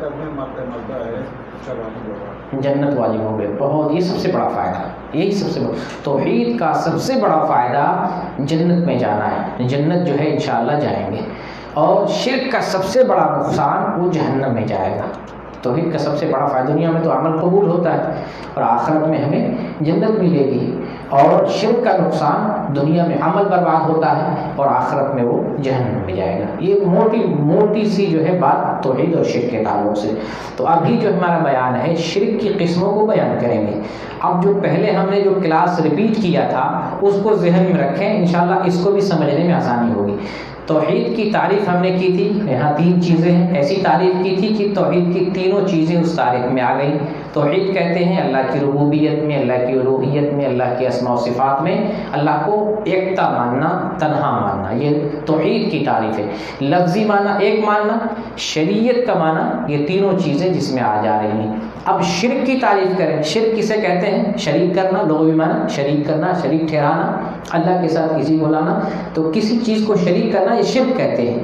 کرنے مرتا ہے چلانے ہوگا جنت واجب ہو گئے. بہت، یہ سب سے بڑا فائدہ، یہی سب سے بڑا توحید کا سب سے بڑا فائدہ جنت میں جانا ہے. جنت جو ہے انشاءاللہ جائیں گے. اور شرک کا سب سے بڑا نقصان وہ جہنم میں جائے گا. توحید کا سب سے بڑا فائدہ، دنیا میں تو عمل قبول ہوتا ہے اور آخرت میں ہمیں جنت ملے گی. اور شرک کا نقصان، دنیا میں عمل برباد ہوتا ہے اور آخرت میں وہ جہنم میں جائے گا. یہ موٹی سی جو ہے بات توحید اور شرک کے تعلق سے. تو ابھی جو ہمارا بیان ہے شرک کی قسموں کو بیان کریں گے. اب جو پہلے ہم نے جو کلاس ریپیٹ کیا تھا اس کو ذہن میں رکھیں، انشاءاللہ اس کو بھی سمجھنے میں آسانی ہوگی. توحید کی تعریف ہم نے کی تھی، یہاں 3 چیزیں ہیں. ایسی تعریف کی تھی کہ توحید کی تینوں چیزیں اس تعریف میں آ گئیں. توحید کہتے ہیں اللہ کی ربوبیت میں، اللہ کی الوہیت میں، اللہ کے اسماء و صفات میں اللہ کو ایکتا ماننا، تنہا ماننا. یہ توحید کی تعریف ہے. لفظی معنی ایک ماننا، شریعت کا معنی، یہ تینوں چیزیں جس میں آ جا رہی ہیں. اب شرک کی تعریف کریں. شرک کسے کہتے ہیں؟ شریک کرنا، لغوی معنی شریک کرنا، شریک ٹھہرانا، اللہ کے ساتھ کسی کو لانا. تو کسی چیز کو شریک کرنا یہ شرک کہتے ہیں.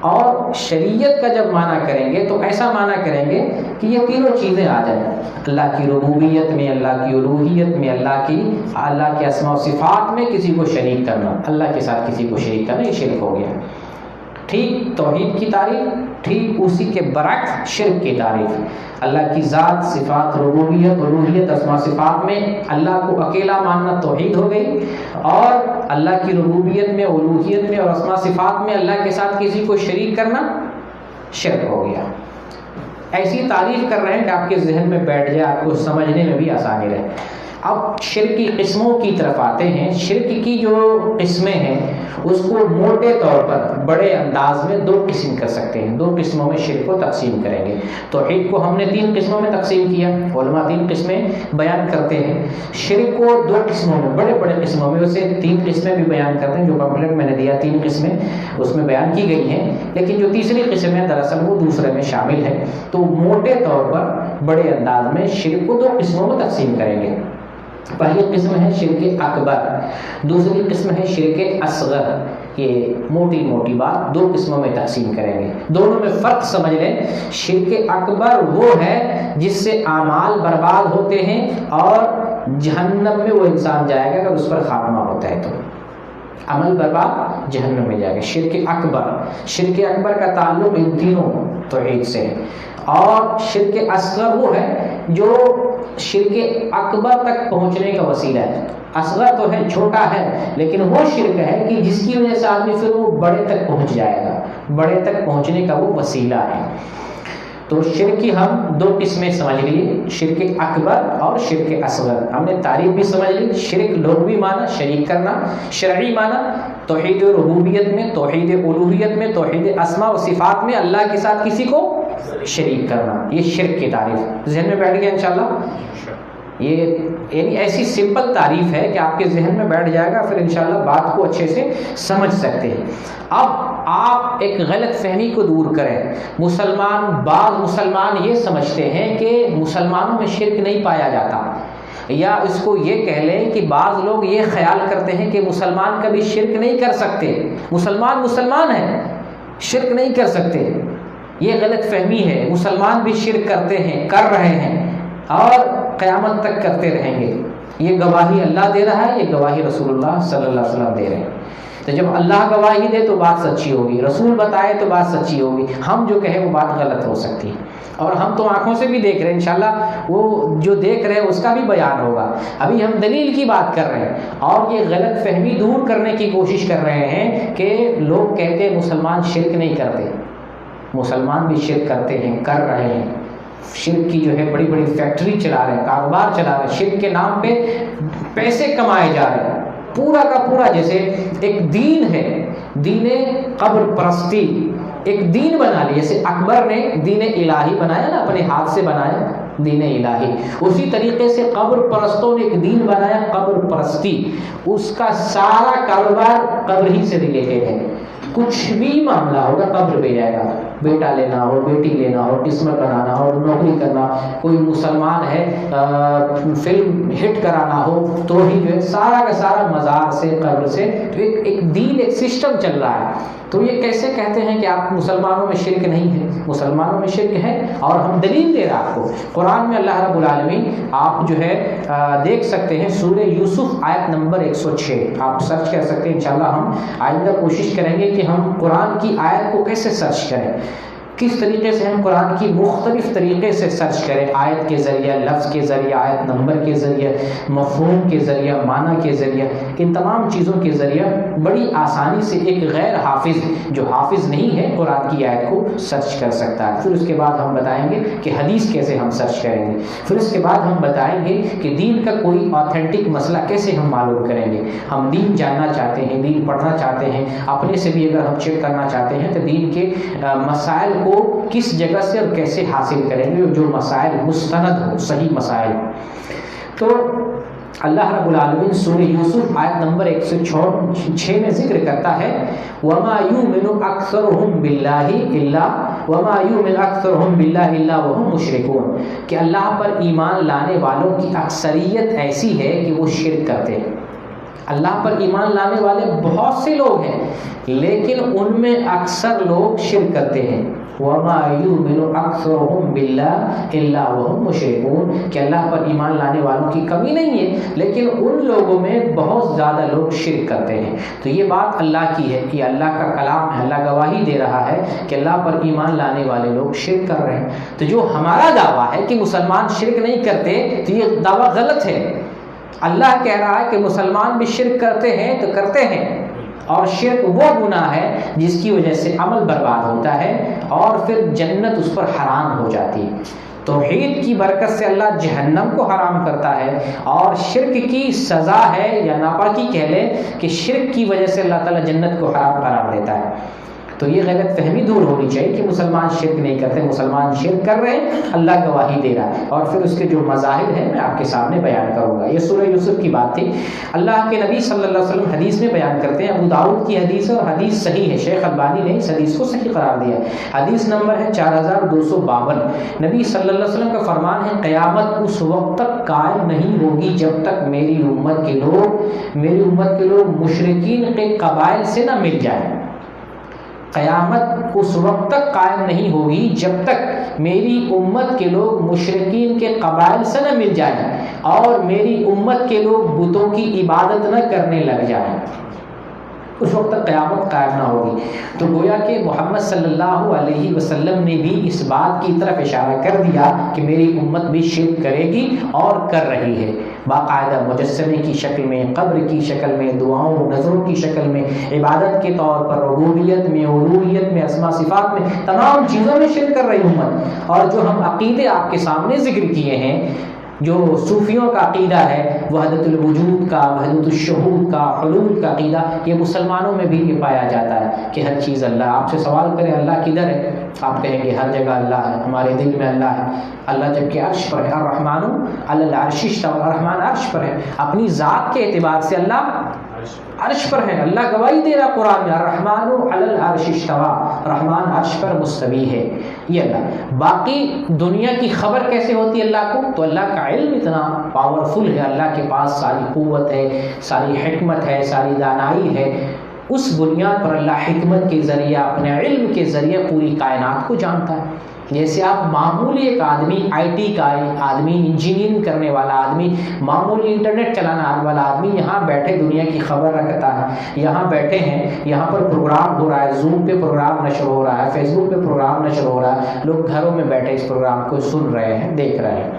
اور شریعت کا جب معنی کریں گے تو ایسا معنی کریں گے کہ یہ تینوں چیزیں آ جائیں. اللہ کی ربوبیت میں، اللہ کی الوہیت میں، اللہ کے اسماء و صفات میں کسی کو شریک کرنا، اللہ کے ساتھ کسی کو شریک کرنا، یہ شرک ہو گیا. ٹھیک توحید کی تعریف، ٹھیک اسی کے برعکس شرک کی تعریف. اللہ کی ذات، صفات، ربوبیت، الوہیت، اسماء صفات میں اللہ کو اکیلا ماننا توحید ہو گئی. اور اللہ کی ربوبیت میں، الوہیت میں اور اسماء صفات میں اللہ کے ساتھ کسی کو شریک کرنا شرک ہو گیا. ایسی تعریف کر رہے ہیں کہ آپ کے ذہن میں بیٹھ جائے، آپ کو سمجھنے میں بھی آسانی رہے. اب شرک کی قسموں کی طرف آتے ہیں. شرک کی جو قسمیں ہیں اس کو موٹے طور پر بڑے انداز میں 2 قسم کر سکتے ہیں. 2 قسموں میں شرک کو تقسیم کریں گے. توحید کو ہم نے 3 قسموں میں تقسیم کیا. علماء 3 قسمیں بیان کرتے ہیں. شرک کو 2 قسموں میں، بڑے قسموں میں، ویسے 3 قسمیں بھی بیان کرتے ہیں. جو پمفلٹ میں نے دیا 3 قسمیں اس میں بیان کی گئی ہیں، لیکن جو تیسری قسم ہے دراصل وہ دوسرے میں شامل ہے. تو موٹے طور پر بڑے انداز میں شرک کو 2 قسموں میں تقسیم کریں گے. پہلی قسم ہے شرک اکبر، دوسری قسم ہے شرک اصغر. یہ موٹی بات 2 قسموں میں تقسیم کریں گے. دونوں میں فرق سمجھ لیں. شرک اکبر وہ ہے جس سے اعمال برباد ہوتے ہیں اور جہنم میں وہ انسان جائے گا اگر اس پر خاتمہ ہوتا ہے تو عمل برباد جہنم میں جائے گا. شرک اکبر کا تعلق ان تینوں توحید سے ہے. اور شرک اصغر وہ ہے جو شرک اکبر تک پہنچنے کا وسیلہ ہے. اصغر تو ہے، چھوٹا ہے، لیکن وہ شرک ہے کہ جس کی وجہ سے آدمی پھر وہ بڑے تک پہنچ جائے گا، بڑے تک پہنچنے کا وہ وسیلہ ہے. تو شرک کی ہم 2 قسمیں سمجھ لیے، شرک اکبر اور شرک اصغر. ہم نے تعریف بھی سمجھ لی. شرک لغوی معنی شریک کرنا، شرعی معنی توحید ربوبیت میں، توحید الوہیت میں، توحید اسماء و صفات میں اللہ کے ساتھ کسی کو شریک کرنا. یہ شرک کی تعریف ذہن میں بیٹھ گیا انشاءاللہ. یہ یعنی ایسی سمپل تعریف ہے کہ آپ کے ذہن میں بیٹھ جائے گا، پھر انشاءاللہ بات کو اچھے سے سمجھ سکتے ہیں. اب آپ ایک غلط فہمی کو دور کریں. بعض مسلمان یہ سمجھتے ہیں کہ مسلمانوں میں شرک نہیں پایا جاتا، یا اس کو یہ کہہ لیں کہ بعض لوگ یہ خیال کرتے ہیں کہ مسلمان کبھی شرک نہیں کر سکتے. مسلمان ہیں، شرک نہیں کر سکتے. یہ غلط فہمی ہے. مسلمان بھی شرک کرتے ہیں، کر رہے ہیں اور قیامت تک کرتے رہیں گے. یہ گواہی اللہ دے رہا ہے، یہ گواہی رسول اللہ صلی اللہ علیہ وسلم دے رہے ہیں. تو جب اللہ گواہی دے تو بات سچی ہوگی، رسول بتائے تو بات سچی ہوگی. ہم جو کہیں وہ بات غلط ہو سکتی ہے. اور ہم تو آنکھوں سے بھی دیکھ رہے ہیں، انشاءاللہ وہ جو دیکھ رہے ہیں اس کا بھی بیان ہوگا. ابھی ہم دلیل کی بات کر رہے ہیں اور یہ غلط فہمی دور کرنے کی کوشش کر رہے ہیں کہ لوگ کہتے ہیں مسلمان شرک نہیں کرتے. مسلمان بھی شرک کرتے ہیں، کر رہے ہیں. شرک کی جو ہے بڑی فیکٹری چلا رہے ہیں، کاروبار چلا رہے ہیں، شرک کے نام پہ پیسے کمائے جا رہے ہیں. پورا کا پورا جیسے ایک دین ہے، دین قبر پرستی، ایک دین بنا لیا. جیسے اکبر نے دین الہی بنایا نا، اپنے ہاتھ سے بنایا دین الہی، اسی طریقے سے قبر پرستوں نے ایک دین بنایا، قبر پرستی. اس کا سارا کاروبار قبر ہی سے ریلیٹڈ ہے. کچھ بھی معاملہ ہوگا قبر پہ جائے گا. بیٹا لینا ہو، بیٹی لینا ہو، قسمت بنانا ہو، نوکری کرنا، کوئی مسلمان ہے فلم ہٹ کرانا ہو تو ہی جو ہے سارا کا سارا مزار سے، قبر سے، تو ایک دین، ایک سسٹم چل رہا ہے. تو یہ کیسے کہتے ہیں کہ آپ مسلمانوں میں شرک نہیں ہے؟ مسلمانوں میں شرک ہے، اور ہم دلیل دے رہے ہیں آپ کو. قرآن میں اللہ رب العالمین، آپ جو ہے دیکھ سکتے ہیں سورہ یوسف آیت نمبر 106، آپ سرچ کر سکتے ہیں. انشاءاللہ ہم آئندہ کوشش کریں گے کہ ہم قرآن کی آیت کو کیسے سرچ کریں، کس طریقے سے ہم قرآن کی مختلف طریقے سے سرچ کریں، آیت کے ذریعہ، لفظ کے ذریعہ، آیت نمبر کے ذریعہ، مفہوم کے ذریعہ، معنی کے ذریعہ، ان تمام چیزوں کے ذریعہ بڑی آسانی سے ایک غیر حافظ، جو حافظ نہیں ہے، قرآن کی آیت کو سرچ کر سکتا ہے. پھر اس کے بعد ہم بتائیں گے کہ حدیث کیسے ہم سرچ کریں گے. پھر اس کے بعد ہم بتائیں گے کہ دین کا کوئی آتھینٹک مسئلہ کیسے ہم معلوم کریں گے. ہم دین جاننا چاہتے ہیں، دین پڑھنا چاہتے ہیں، اپنے سے بھی اگر ہم چیک کرنا چاہتے ہیں تو دین کے مسائل کو کس جگہ سے اور کیسے حاصل کریں گے، جو مسائل مستند ہو، صحیح مسائل. تو اللہ رب العالمین سورہ یوسف آیت نمبر 106 میں ذکر کرتا ہے وَمَا يُؤْمِنُ أَكْثَرُهُمْ بِاللَّهِ إِلَّا وَمَا يُؤْمِنُ أَكْثَرُهُمْ بِاللَّهِ إِلَّا وَهُمْ مُشْرِكُونَ، کہ اللہ پر ایمان لانے والوں کی اکثریت ایسی ہے کہ وہ شرک کرتے ہیں. اللہ پر ایمان لانے والے بہت سے لوگ ہیں، لیکن ان میں اکثر لوگ شرک کرتے ہیں. وَمَا يُؤْمِنُ أَكْثَرُهُمْ بِاللَّهِ إِلَّا وَهُمْ مُشْرِكُونَ، کہ اللہ پر ایمان لانے والوں کی کمی نہیں ہے، لیکن ان لوگوں میں بہت زیادہ لوگ شرک کرتے ہیں. تو یہ بات اللہ کی ہے، یہ اللہ کا کلام ہے. اللہ گواہی دے رہا ہے کہ اللہ پر ایمان لانے والے لوگ شرک کر رہے ہیں. تو جو ہمارا دعویٰ ہے کہ مسلمان شرک نہیں کرتے، تو یہ دعویٰ غلط ہے. اللہ کہہ رہا ہے کہ مسلمان بھی شرک کرتے ہیں تو کرتے ہیں، اور شرک وہ گناہ ہے جس کی وجہ سے عمل برباد ہوتا ہے اور پھر جنت اس پر حرام ہو جاتی ہے. توحید کی برکت سے اللہ جہنم کو حرام کرتا ہے، اور شرک کی سزا ہے یا ناپاکی کہہ لیں کہ شرک کی وجہ سے اللہ تعالیٰ جنت کو حرام قرار دیتا ہے. تو یہ غلط فہمی دور ہونی چاہیے کہ مسلمان شرک نہیں کرتے. مسلمان شرک کر رہے ہیں، اللہ گواہی دے رہا ہے، اور پھر اس کے جو مظاہر ہیں میں آپ کے سامنے بیان کروں گا. یہ سورہ یوسف کی بات تھی. اللہ کے نبی صلی اللہ علیہ وسلم حدیث میں بیان کرتے ہیں، ابو داؤد کی حدیث ہے اور حدیث صحیح ہے، شیخ البانی نے اس حدیث کو صحیح قرار دیا. حدیث نمبر ہے 4252. نبی صلی اللہ علیہ وسلم کا فرمان ہے قیامت اس وقت تک قائم نہیں ہوگی جب تک میری امت کے لوگ مشرکین کے قبائل سے نہ مل جائیں. قیامت اس وقت تک قائم نہیں ہوگی جب تک میری امت کے لوگ مشرکین کے قبائل سے نہ مل جائیں اور میری امت کے لوگ بتوں کی عبادت نہ کرنے لگ جائیں. اس وقت تک قیامت قائم نہ ہوگی. تو گویا کہ محمد صلی اللہ علیہ وسلم نے بھی اس بات کی طرف اشارہ کر دیا کہ میری امت بھی شرک کرے گی اور کر رہی ہے. باقاعدہ مجسمے کی شکل میں، قبر کی شکل میں، دعاؤں نظروں کی شکل میں، عبادت کے طور پر، ربوبیت میں، الوہیت میں، اسماء صفات میں، تمام چیزوں میں شرک کر رہی امت. اور جو ہم عقیدے آپ کے سامنے ذکر کیے ہیں، جو صوفیوں کا عقیدہ ہے، وحدت الوجود کا، وحدت الشہود کا، حلول کا عقیدہ، یہ مسلمانوں میں بھی یہ پایا جاتا ہے کہ ہر چیز اللہ. آپ سے سوال کریں اللہ کدھر ہے، آپ کہیں گے ہر جگہ اللہ ہے، ہمارے دل میں اللہ ہے. اللہ جب کہ عرش پر ہے، الرحمن علی العرش استوى، الرحمن عرش پر ہے. اپنی ذات کے اعتبار سے اللہ عرش پر ہے. اللہ گواہی دے رہا قرآن میں، الرحمن علی العرش استوى، رحمان عرش پر مستوی ہے. یہ اللہ. باقی دنیا کی خبر کیسے ہوتی ہے اللہ کو؟ تو اللہ کا علم اتنا پاورفل ہے، اللہ کے پاس ساری قوت ہے، ساری حکمت ہے، ساری دانائی ہے. اس بنیاد پر اللہ حکمت کے ذریعے، اپنے علم کے ذریعے پوری کائنات کو جانتا ہے. جیسے آپ معمولی ایک آدمی، آئی ٹی کا آدمی، انجینئرنگ کرنے والا آدمی، معمولی انٹرنیٹ چلانا والا آدمی یہاں بیٹھے دنیا کی خبر رکھتا ہے. یہاں بیٹھے ہیں، یہاں پر پروگرام ہو رہا ہے، زوم پہ پروگرام نشر ہو رہا ہے، فیس بک پہ پروگرام نشر ہو رہا ہے، لوگ گھروں میں بیٹھے اس پروگرام کو سن رہے ہیں، دیکھ رہے ہیں.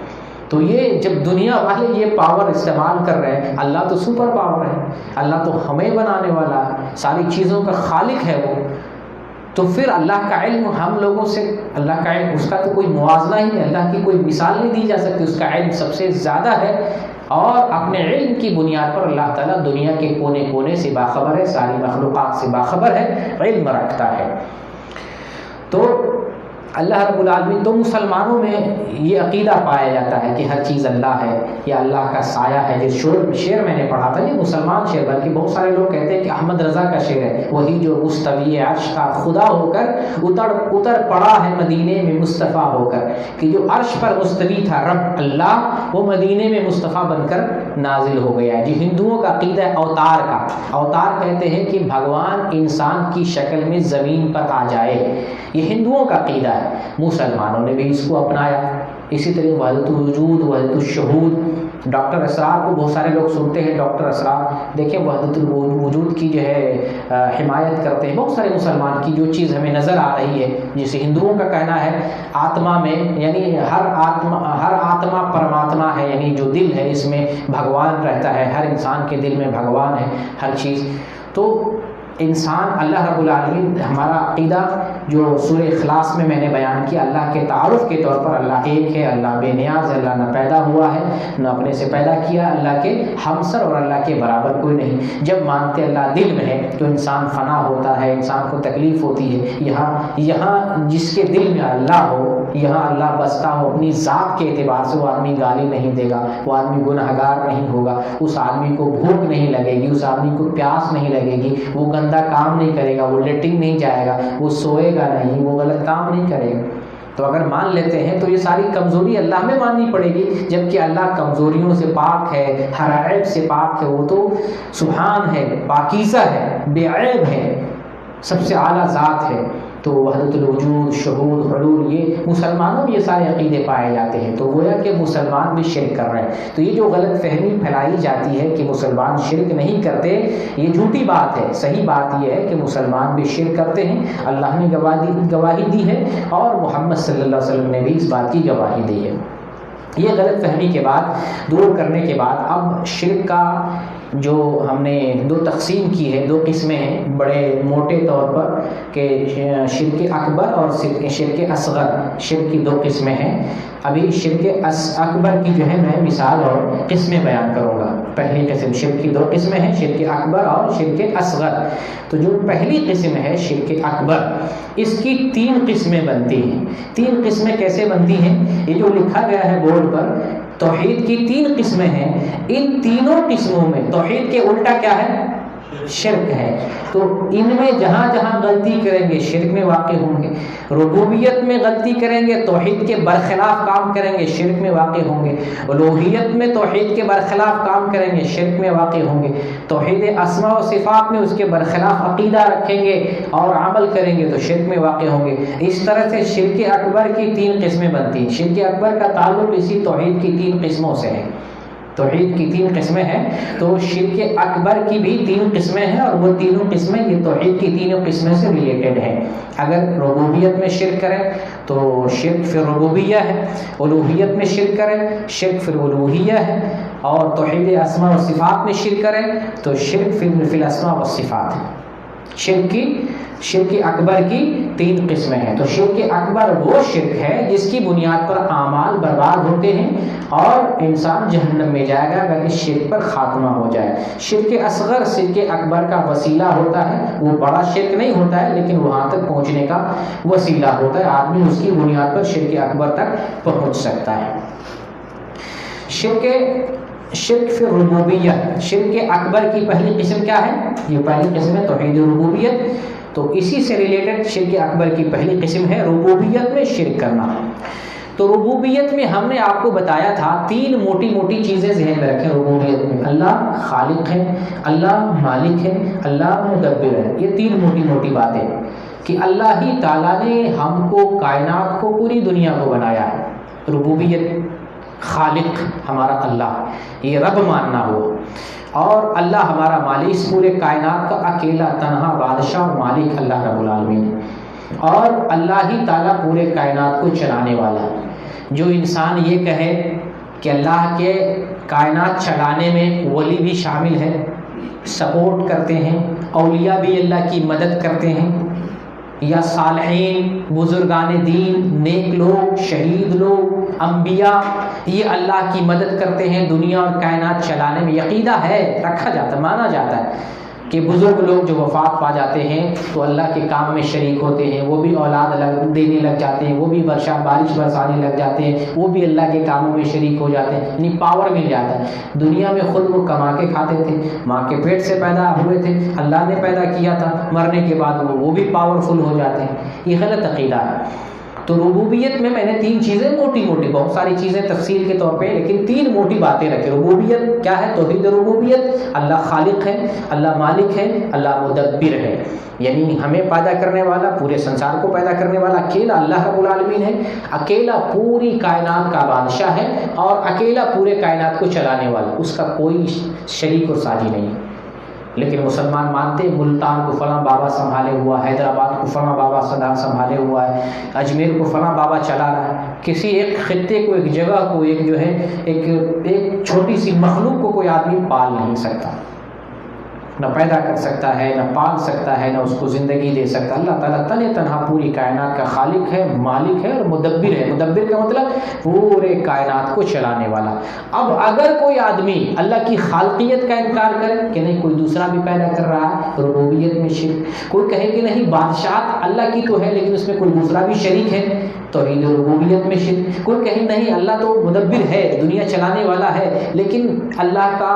تو یہ جب دنیا والے یہ پاور استعمال کر رہے ہیں، اللہ تو سپر پاور ہے، اللہ تو ہمیں بنانے والا ہے، ساری چیزوں کا خالق ہے وہ. تو پھر اللہ کا علم ہم لوگوں سے، اللہ کا علم اس کا تو کوئی موازنہ ہی نہیں، اللہ کی کوئی مثال نہیں دی جا سکتی. اس کا علم سب سے زیادہ ہے، اور اپنے علم کی بنیاد پر اللہ تعالیٰ دنیا کے کونے کونے سے باخبر ہے، ساری مخلوقات سے باخبر ہے، علم رکھتا ہے. تو اللہ رب العالمین، تو مسلمانوں میں یہ عقیدہ پایا جاتا ہے کہ ہر چیز اللہ ہے یا اللہ کا سایہ ہے. جس شعر میں نے پڑھا تھا، یہ مسلمان شعر، بلکہ بہت سارے لوگ کہتے ہیں کہ احمد رضا کا شعر ہے، وہی جو مستوی عرش کا خدا ہو کر اتر پڑا ہے مدینے میں مصطفیٰ ہو کر. کہ جو عرش پر مستوی تھا رب اللہ، وہ مدینے میں مصطفیٰ بن کر نازل ہو گیا ہے. جی ہندوؤں کا عقیدہ ہے اوتار کا. اوتار کہتے ہیں کہ بھگوان انسان کی شکل میں زمین پر آ جائے، یہ ہندوؤں کا عقیدہ ہے. مسلمانوں نے بھی اس کو اپنایا. اسی طرح وحدت الوجود، وحدت الشہود، ڈاکٹر اسرار کو بہت سارے لوگ سنتے ہیں. ڈاکٹر اسرار دیکھیں وحدت الوجود کی جو ہے حمایت کرتے ہیں. بہت سارے مسلمان کی جو چیز ہمیں نظر آ رہی ہے، جسے ہندوؤں کا کہنا ہے آتما میں، یعنی ہر آتما پرماتما ہے، یعنی جو دل ہے اس میں بھگوان رہتا ہے، ہر انسان کے دل میں بھگوان ہے ہر چیز. تو انسان، اللہ رب العالمین، ہمارا عقیدہ جو سورہ اخلاص میں نے بیان کیا، اللہ کے تعارف کے طور پر اللہ ایک ہے، اللہ بے نیاز ہے، اللہ نہ پیدا ہوا ہے نہ اپنے سے پیدا کیا، اللہ کے ہمسر اور اللہ کے برابر کوئی نہیں. جب مانتے اللہ دل میں ہے تو انسان فنا ہوتا ہے، انسان کو تکلیف ہوتی ہے. یہاں جس کے دل میں اللہ ہو، یہاں اللہ بستا ہو، اپنی ذات کے اعتبار سے وہ آدمی گالی نہیں دے گا، وہ آدمی گنہگار نہیں ہوگا، اس آدمی کو بھوک نہیں لگے گی، اس آدمی کو پیاس نہیں لگے گی، وہ گندا کام نہیں کرے گا، وہ لیٹنگ نہیں جائے گا، وہ سوئے گا نہیں، وہ غلط کام نہیں کرے گا. تو اگر مان لیتے ہیں تو یہ ساری کمزوری اللہ میں ماننی پڑے گی، جبکہ اللہ کمزوریوں سے پاک ہے، ہر عیب سے پاک ہے. وہ تو سبحان ہے، پاکیزہ ہے، بے عیب ہے، سب سے اعلیٰ ذات ہے. تو وحدت الوجود، شہود، حلول، یہ مسلمانوں میں یہ سارے عقیدے پائے جاتے ہیں. تو گویا کہ مسلمان بھی شرک کر رہے ہیں. تو یہ جو غلط فہمی پھیلائی جاتی ہے کہ مسلمان شرک نہیں کرتے، یہ جھوٹی بات ہے. صحیح بات یہ ہے کہ مسلمان بھی شرک کرتے ہیں. اللہ نے گواہی دی ہے اور محمد صلی اللہ علیہ وسلم نے بھی اس بات کی گواہی دی ہے. یہ غلط فہمی کے بعد، دور کرنے کے بعد، اب شرک کا جو ہم نے دو تقسیم کی ہے، دو قسمیں ہیں بڑے موٹے طور پر، کہ شرک اکبر اور شرک اصغر. شرک کی دو قسمیں ہیں. ابھی شرک اکبر کی جو ہے میں مثال اور قسمیں بیان کروں گا. پہلی قسم، شرک کی دو قسمیں ہیں، شرک اکبر اور شرک اصغر. تو جو پہلی قسم ہے شرک اکبر، اس کی 3 قسمیں بنتی ہیں. 3 قسمیں کیسے بنتی ہیں؟ یہ جو لکھا گیا ہے بورڈ پر، توحید کی 3 قسمیں ہیں. ان تینوں قسموں میں توحید کے الٹا کیا ہے؟ شرک ہے. تو ان میں جہاں جہاں غلطی کریں گے شرک میں واقع ہوں گے. ربوبیت میں غلطی کریں گے، توحید کے برخلاف کام کریں گے، شرک میں واقع ہوں گے. الوہیت میں توحید کے برخلاف کام کریں گے، شرک میں واقع ہوں گے. توحید اسماء و صفات میں اس کے برخلاف عقیدہ رکھیں گے اور عمل کریں گے تو شرک میں واقع ہوں گے. اس طرح سے شرک اکبر کی 3 قسمیں بنتی ہیں. شرک اکبر کا تعلق اسی توحید کی 3 قسموں سے ہے. توحید کی 3 قسمیں ہیں، تو شرک اکبر کی بھی 3 قسمیں ہیں، اور وہ تینوں قسمیں یہ توحید کی 3 قسمیں سے ریلیٹڈ ہیں. اگر ربوبیت میں شرک کریں تو شرک فی الربوبیہ ہے، الوہیت میں شرک کریں شرک فی الالوہیہ ہے، اور توحید اسماء و صفات میں شرک کریں تو شرک فی الاسماء و صفات ہے. شرک اکبر کی 3 قسمیں ہیں. تو شرک اکبر وہ شرک ہے جس کی بنیاد پر اعمال برباد ہوتے ہیں اور انسان جہنم میں جائے گا اگر اس شرک پر خاتمہ ہو جائے. شرک اصغر شرک اکبر کا وسیلہ ہوتا ہے. وہ بڑا شرک نہیں ہوتا ہے لیکن وہاں تک پہنچنے کا وسیلہ ہوتا ہے. آدمی اس کی بنیاد پر شرک اکبر تک پہنچ سکتا ہے. شرک فی الربوبیہ، شرک اکبر کی پہلی قسم کیا ہے؟ یہ پہلی قسم ہے توحید ربوبیت. تو اسی سے ریلیٹڈ شرک اکبر کی پہلی قسم ہے ربوبیت میں شرک کرنا. تو ربوبیت میں ہم نے آپ کو بتایا تھا 3 موٹی موٹی چیزیں ذہن میں رکھیں. ربوبیت میں اللہ خالق ہے، اللہ مالک ہے، اللہ مدبر ہے. یہ 3 موٹی موٹی باتیں کہ اللہ ہی تعالیٰ نے ہم کو، کائنات کو، پوری دنیا کو بنایا ہے. ربوبیت، خالق ہمارا اللہ، یہ رب ماننا ہو، اور اللہ ہمارا مالک، اس پورے کائنات کا اکیلا تنہا بادشاہ اور مالک اللہ رب العالمین، اور اللہ ہی تعالیٰ پورے کائنات کو چلانے والا. جو انسان یہ کہے کہ اللہ کے کائنات چلانے میں ولی بھی شامل ہے، سپورٹ کرتے ہیں، اولیاء بھی اللہ کی مدد کرتے ہیں، یا صالحین، بزرگان دین، نیک لوگ، شہید لوگ، انبیاء، یہ اللہ کی مدد کرتے ہیں دنیا اور کائنات چلانے میں، عقیدہ ہے، رکھا جاتا ہے، مانا جاتا ہے. کہ بزرگ لوگ جو وفات پا جاتے ہیں تو اللہ کے کام میں شریک ہوتے ہیں، وہ بھی اولاد دینے لگ جاتے ہیں، وہ بھی بارش برسانے لگ جاتے ہیں، وہ بھی اللہ کے کاموں میں شریک ہو جاتے ہیں، یعنی پاور مل جاتا ہے۔ دنیا میں خود وہ کما کے کھاتے تھے، ماں کے پیٹ سے پیدا ہوئے تھے، اللہ نے پیدا کیا تھا، مرنے کے بعد وہ بھی پاورفل ہو جاتے ہیں۔ یہ غلط عقیدہ ہے۔ تو ربوبیت میں نے 3 چیزیں موٹی بہت ساری چیزیں تفصیل کے طور پہ، لیکن 3 موٹی باتیں رکھیں۔ ربوبیت کیا ہے؟ توحید ربوبیت، اللہ خالق ہے، اللہ مالک ہے، اللہ مدبر ہے، یعنی ہمیں پیدا کرنے والا، پورے سنسار کو پیدا کرنے والا اکیلا اللہ رب العالمین ہے، اکیلا پوری کائنات کا بادشاہ ہے اور اکیلا پورے کائنات کو چلانے والا، اس کا کوئی شریک اور ساجی نہیں ہے۔ لیکن مسلمان مانتے ہیں ملتان کو فلاں بابا سنبھالے ہوا، حیدرآباد کو فلاں بابا سنبھالے ہوا ہے، اجمیر کو فلاں بابا چلا رہا ہے۔ کسی ایک خطے کو، ایک جگہ کو، ایک جو ہے ایک چھوٹی سی مخلوق کو کوئی آدمی پال نہیں سکتا، نہ پیدا کر سکتا ہے، نہ پال سکتا ہے، نہ اس کو زندگی دے سکتا۔ اللہ تعالیٰ تن تنہا پوری کائنات کا خالق ہے، مالک ہے اور مدبر ہے۔ مدبر کا مطلب پورے کائنات کو چلانے والا۔ اب اگر کوئی آدمی اللہ کی خالقیت کا انکار کرے کہ نہیں کوئی دوسرا بھی پیدا کر رہا ہے، ربوبیت میں شرک، کوئی کہے کہ نہیں بادشاہت اللہ کی تو ہے لیکن اس میں کوئی دوسرا بھی شریک ہے، توحید ربوبیت میں شرک، کوئی کہے نہیں اللہ تو مدبر ہے، دنیا چلانے والا ہے، لیکن اللہ کا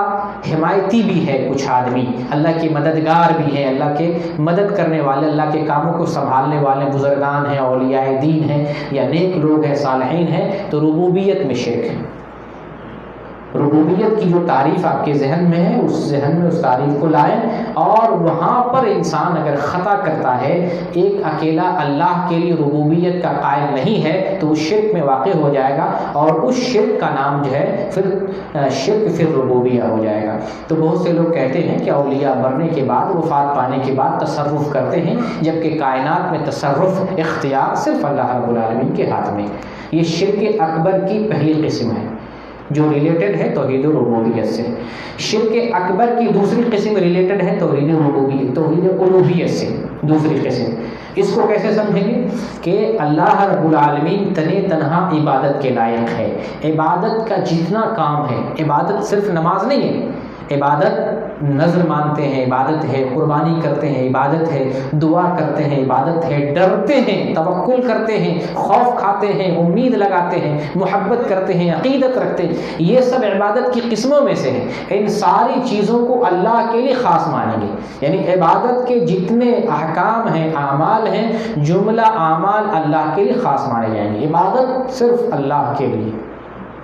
حمایتی بھی ہے، کچھ آدمی اللہ کے مددگار بھی ہیں، اللہ کے مدد کرنے والے، اللہ کے کاموں کو سنبھالنے والے بزرگان ہیں، اولیاء دین ہیں یا نیک لوگ ہیں، صالحین ہیں، تو ربوبیت میں شرک ہے۔ ربوبیت کی جو تعریف آپ کے ذہن میں ہے، اس ذہن میں اس تعریف کو لائیں، اور وہاں پر انسان اگر خطا کرتا ہے، ایک اکیلا اللہ کے لیے ربوبیت کا قائل نہیں ہے، تو اس شرک میں واقع ہو جائے گا، اور اس شرک کا نام جو ہے پھر شرک فی الربوبیہ ہو جائے گا۔ تو بہت سے لوگ کہتے ہیں کہ اولیاء مرنے کے بعد، وفات پانے کے بعد تصرف کرتے ہیں، جبکہ کائنات میں تصرف اختیار صرف اللہ رب العالمین کے ہاتھ میں۔ یہ شرک اکبر کی پہلی قسم ہے جو ریلیٹڈ ہے توحید ربوبیت سے۔ شرک اکبر کی دوسری قسم ریلیٹڈ ہے توحید ربوبیت، توحید الوہیت سے، دوسری قسم۔ اس کو کیسے سمجھیں گے کہ اللہ رب العالمین تنہا عبادت کے لائق ہے۔ عبادت کا جتنا کام ہے، عبادت صرف نماز نہیں ہے، عبادت نظر مانتے ہیں، عبادت ہے قربانی کرتے ہیں، عبادت ہے دعا کرتے ہیں، عبادت ہے ڈرتے ہیں، توکل کرتے ہیں، خوف کھاتے ہیں، امید لگاتے ہیں، محبت کرتے ہیں، عقیدت رکھتے ہیں، یہ سب عبادت کی قسموں میں سے ہیں۔ ان ساری چیزوں کو اللہ کے لیے خاص مانیں گے، یعنی عبادت کے جتنے احکام ہیں، اعمال ہیں، جملہ اعمال اللہ کے لیے خاص مانے جائیں گے۔ عبادت صرف اللہ کے لیے،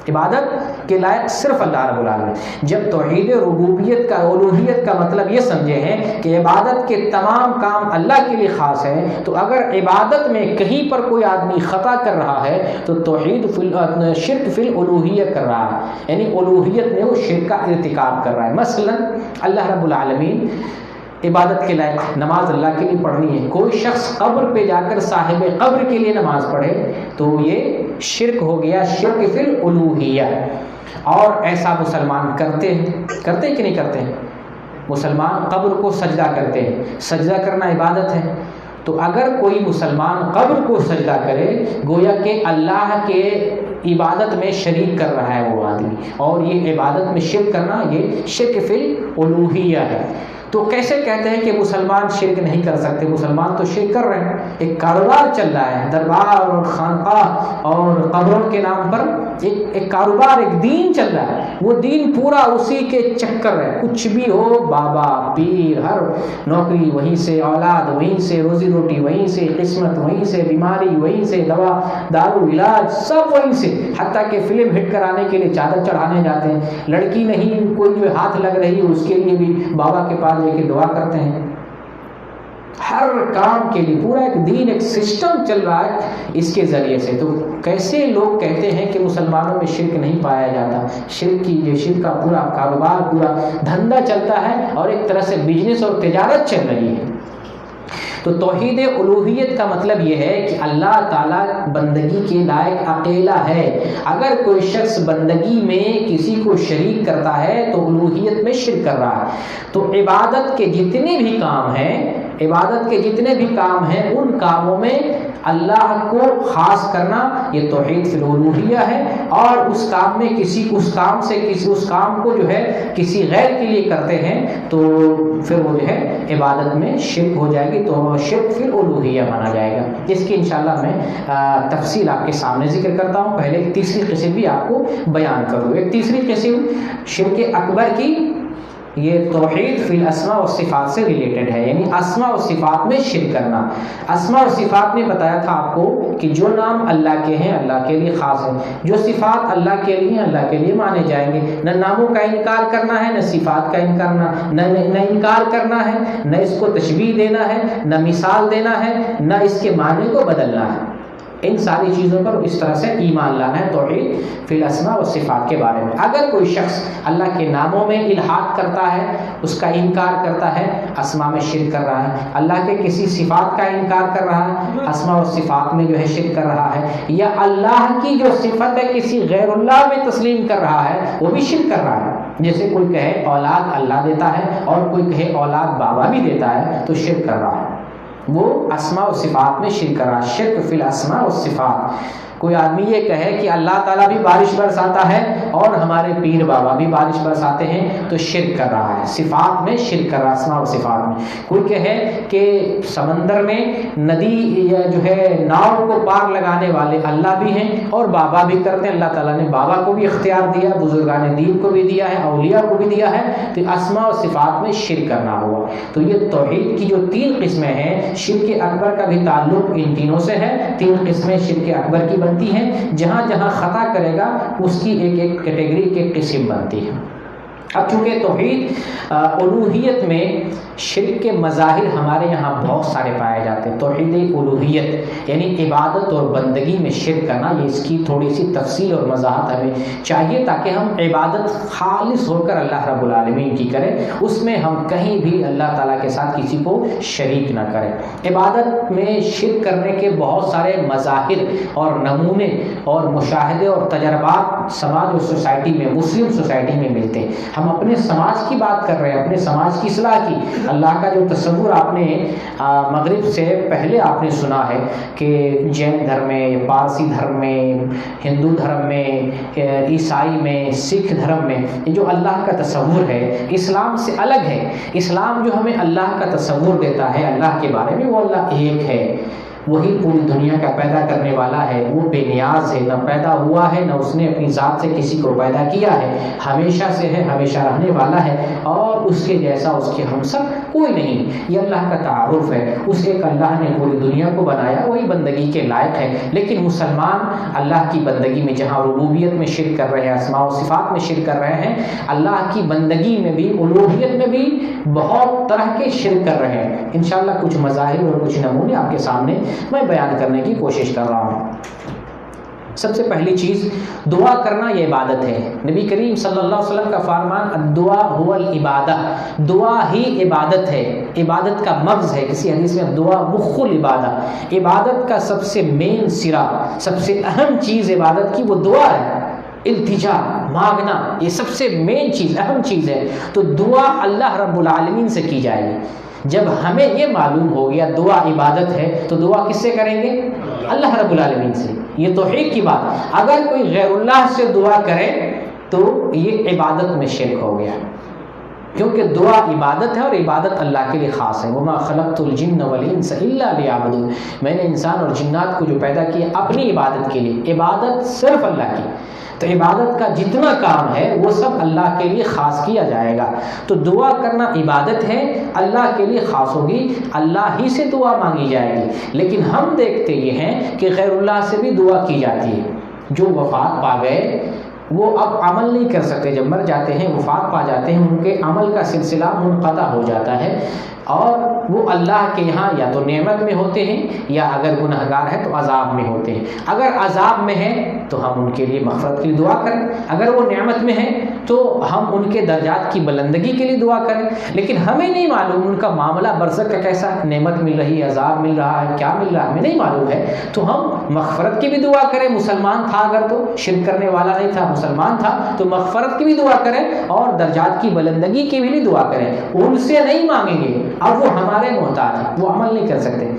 عبادت کے لائق صرف اللہ رب العالمین۔ جب توحید ربوبیت کا، الوہیت کا مطلب یہ سمجھے ہیں کہ عبادت کے تمام کام اللہ کے لیے خاص ہیں، تو اگر عبادت میں کہیں پر کوئی آدمی خطا کر رہا ہے تو شرک فی الالوہیت کر رہا ہے، یعنی الوہیت میں وہ شرک کا ارتکاب کر رہا ہے۔ مثلا اللہ رب العالمین عبادت کے لائق نماز اللہ کے لیے پڑھنی ہے، کوئی شخص قبر پہ جا کر صاحب قبر کے لیے نماز پڑھے تو یہ شرک ہو گیا، شرک فی الالوہیہ۔ اور ایسا مسلمان کرتے ہیں کہ نہیں کرتے ہیں؟ مسلمان قبر کو سجدہ کرتے ہیں، سجدہ کرنا عبادت ہے۔ تو اگر کوئی مسلمان قبر کو سجدہ کرے، گویا کہ اللہ کے عبادت میں شریک کر رہا ہے وہ آدمی، اور یہ عبادت میں شرک کرنا یہ شرک فی الالوہیہ ہے۔ تو کیسے کہتے ہیں کہ مسلمان شرک نہیں کر سکتے؟ مسلمان تو شرک کر رہے ہیں، ایک کاروبار چل رہا ہے، دربار اور خانقاہ اور قبروں کے نام پر ایک کاروبار، ایک دین چل رہا ہے، وہ دین پورا اسی کے چکر ہے، کچھ بھی ہو، بابا پیر، ہر نوکری وہیں سے، اولاد وہیں سے، روزی روٹی وہیں سے، قسمت وہیں سے، بیماری وہیں سے، دوا دارو علاج سب وہیں سے، حتیٰ کہ فلم ہٹ کرانے کے لیے چادر چڑھانے جاتے ہیں، لڑکی نہیں کوئی جو ہاتھ لگ رہی ہے اس کے لیے بھی بابا کے پاس لے کے دعا کرتے ہیں۔ ہر کام کے لیے پورا ایک دین، ایک سسٹم چل رہا ہے اس کے ذریعے سے۔ تو کیسے لوگ کہتے ہیں کہ مسلمانوں میں شرک نہیں پایا جاتا؟ شرک کا پورا کاروبار، پورا دھندا چلتا ہے، اور ایک طرح سے بزنس اور تجارت چل رہی ہے۔ تو توحید الوہیت کا مطلب یہ ہے کہ اللہ تعالیٰ بندگی کے لائق اکیلا ہے۔ اگر کوئی شخص بندگی میں کسی کو شریک کرتا ہے تو الوہیت میں شرک کر رہا ہے۔ تو عبادت کے جتنے بھی کام ہیں عبادت کے جتنے بھی کام ہیں ان کاموں میں اللہ کو خاص کرنا یہ توحید فی الالوہیہ ہے، اور اس کام میں اس کام کو جو ہے کسی غیر کے لیے کرتے ہیں تو پھر وہ جو ہے عبادت میں شرک ہو جائے گی، تو شرک فی الالوہیہ مانا جائے گا۔ اس کی انشاءاللہ میں تفصیل آپ کے سامنے ذکر کرتا ہوں۔ پہلے ایک تیسری قسم بھی آپ کو بیان کروں۔ ایک تیسری قسم شرک اکبر کی، یہ توحید فی الاسماء و صفات سے ریلیٹڈ ہے، یعنی اسماء و صفات میں شرک کرنا۔ اسماء و صفات میں بتایا تھا آپ کو کہ جو نام اللہ کے ہیں اللہ کے لیے خاص ہیں، جو صفات اللہ کے لیے اللہ کے لیے مانے جائیں گے۔ نہ ناموں کا انکار کرنا ہے، نہ صفات کا انکار کرنا ہے، نہ اس کو تشبیہ دینا ہے، نہ مثال دینا ہے، نہ اس کے معنی کو بدلنا ہے۔ ان ساری چیزوں پر اس طرح سے ایمان لانا ہے توحید فی الاسماء و صفات کے بارے میں۔ اگر کوئی شخص اللہ کے ناموں میں الحاد کرتا ہے، اس کا انکار کرتا ہے، اسماء میں شرک کر رہا ہے۔ اللہ کے کسی صفات کا انکار کر رہا ہے، اسماء و صفات میں جو ہے شرک کر رہا ہے، یا اللہ کی جو صفت ہے کسی غیر اللہ میں تسلیم کر رہا ہے، وہ بھی شرک کر رہا ہے۔ جیسے کوئی کہے اولاد اللہ دیتا ہے اور کوئی کہے اولاد بابا بھی دیتا ہے، تو شرک کر رہا ہے، وہ اسماء و صفات میں شرک کر رہا ہے۔ شرک فی الاسماء و صفات۔ کوئی آدمی یہ کہے کہ اللہ تعالیٰ بھی بارش برساتا ہے اور ہمارے پیر بابا بھی بارش برساتے ہیں، تو شرک کر رہا ہے، صفات میں شرک کر رہا ہے، اسماء و صفات میں۔ کوئی کہے کہ سمندر میں ندی یا جو ہے ناؤ کو پار لگانے والے اللہ بھی ہیں اور بابا بھی کرتے ہیں، اللہ تعالیٰ نے بابا کو بھی اختیار دیا، بزرگان دین کو بھی دیا ہے، اولیاء کو بھی دیا ہے، تو اسماء و صفات میں شرک کرنا ہوا۔ تو یہ توحید کی جو تین قسمیں ہیں، شرک اکبر کا بھی تعلق ان تینوں سے ہے۔ تین قسمیں شرک اکبر کی بنتی ہیں، جہاں جہاں خطا کرے گا اس کی ایک ایک کیٹیگری کی قسم بنتی ہے۔ اب چونکہ توحید الوہیت میں شرک کے مظاہر ہمارے یہاں بہت سارے پائے جاتے ہیں۔ توحید الوہیت یعنی عبادت اور بندگی میں شرک کرنا، یہ اس کی تھوڑی سی تفصیل اور وضاحت ہمیں چاہیے تاکہ ہم عبادت خالص ہو کر اللہ رب العالمین کی کریں، اس میں ہم کہیں بھی اللہ تعالیٰ کے ساتھ کسی کو شریک نہ کریں۔ عبادت میں شرک کرنے کے بہت سارے مظاہر اور نمونے اور مشاہدے اور تجربات سماج اور سوسائٹی میں، مسلم سوسائٹی میں ملتے ہیں۔ ہم اپنے سماج کی بات کر رہے ہیں، اپنے سماج کی اصلاح کی۔ اللہ کا جو تصور آپ نے مغرب سے پہلے آپ نے سنا ہے کہ جین دھرم میں، پارسی دھرم میں، ہندو دھرم میں، عیسائی میں، سکھ دھرم میں، یہ جو اللہ کا تصور ہے اسلام سے الگ ہے۔ اسلام جو ہمیں اللہ کا تصور دیتا ہے اللہ کے بارے میں، وہ اللہ ایک ہے، وہی پوری دنیا کا پیدا کرنے والا ہے، وہ بے نیاز ہے، نہ پیدا ہوا ہے نہ اس نے اپنی ذات سے کسی کو پیدا کیا ہے، ہمیشہ سے ہے، ہمیشہ رہنے والا ہے، اور اس کے جیسا اس کے ہمسر کوئی نہیں۔ یہ اللہ کا تعارف ہے، اس ایک اللہ نے پوری دنیا کو بنایا، وہی بندگی کے لائق ہے۔ لیکن مسلمان اللہ کی بندگی میں جہاں ربوبیت میں شرک کر رہے ہیں، اسماء و صفات میں شرک کر رہے ہیں، اللہ کی بندگی میں بھی، الوہیت میں بھی بہت طرح کے شرک کر رہے ہیں۔ انشاءاللہ کچھ مظاہر اور کچھ نمونے آپ کے سامنے میں بیان کرنے کی کوشش کر رہا ہوں۔ سب سے پہلی چیز دعا کرنا، یہ عبادت ہے۔ نبی کریم صلی اللہ علیہ وسلم کا فرمان الدعاء هو العبادہ، دعا ہی عبادت ہے، عبادت کا مغز ہے۔ کسی حدیث میں دعا مخ العبادہ، عبادت کا سب سے مین سرا، سب سے اہم چیز عبادت کی وہ دعا ہے، التجا، مانگنا، یہ سب سے مین چیز، اہم چیز ہے۔ تو دعا اللہ رب العالمین سے کی جائے گی۔ جب ہمیں یہ معلوم ہو گیا دعا عبادت ہے تو دعا کس سے کریں گے؟ اللہ رب العالمین سے۔ یہ توحید کی بات۔ اگر کوئی غیر اللہ سے دعا کرے تو یہ عبادت میں شرک ہو گیا، کیونکہ دعا عبادت ہے اور عبادت اللہ کے لیے خاص ہے۔ وما خلقت الجن والانس الا لیعبدون، میں نے انسان اور جنات کو جو پیدا کیا اپنی عبادت کے لیے، عبادت صرف اللہ کی۔ تو عبادت کا جتنا کام ہے وہ سب اللہ کے لیے خاص کیا جائے گا۔ تو دعا کرنا عبادت ہے، اللہ کے لیے خاص ہوگی، اللہ ہی سے دعا مانگی جائے گی۔ لیکن ہم دیکھتے یہ ہیں کہ غیر اللہ سے بھی دعا کی جاتی ہے۔ جو وفات پا گئے وہ اب عمل نہیں کر سکتے، جب مر جاتے ہیں، وفات پا جاتے ہیں، ان کے عمل کا سلسلہ منقطع ہو جاتا ہے، اور وہ اللہ کے یہاں یا تو نعمت میں ہوتے ہیں یا اگر گنہگار ہے تو عذاب میں ہوتے ہیں۔ اگر عذاب میں ہے تو ہم ان کے لیے مغفرت کی دعا کریں، اگر وہ نعمت میں ہے تو ہم ان کے درجات کی بلندگی کے لیے دعا کریں، لیکن ہمیں نہیں معلوم ان کا معاملہ برزخ کا کیسا، نعمت مل رہی ہے، عذاب مل رہا ہے، کیا مل رہا ہے، ہمیں نہیں معلوم ہے، تو ہم مغفرت کی بھی دعا کریں، مسلمان تھا اگر تو شرک کرنے والا نہیں تھا، مسلمان تھا تو مغفرت کی بھی دعا کریں اور درجات کی بلندگی کی بھی دعا کریں، ان سے نہیں مانگیں گے، اب وہ ہمارے محتاج ہیں، وہ عمل نہیں کر سکتے،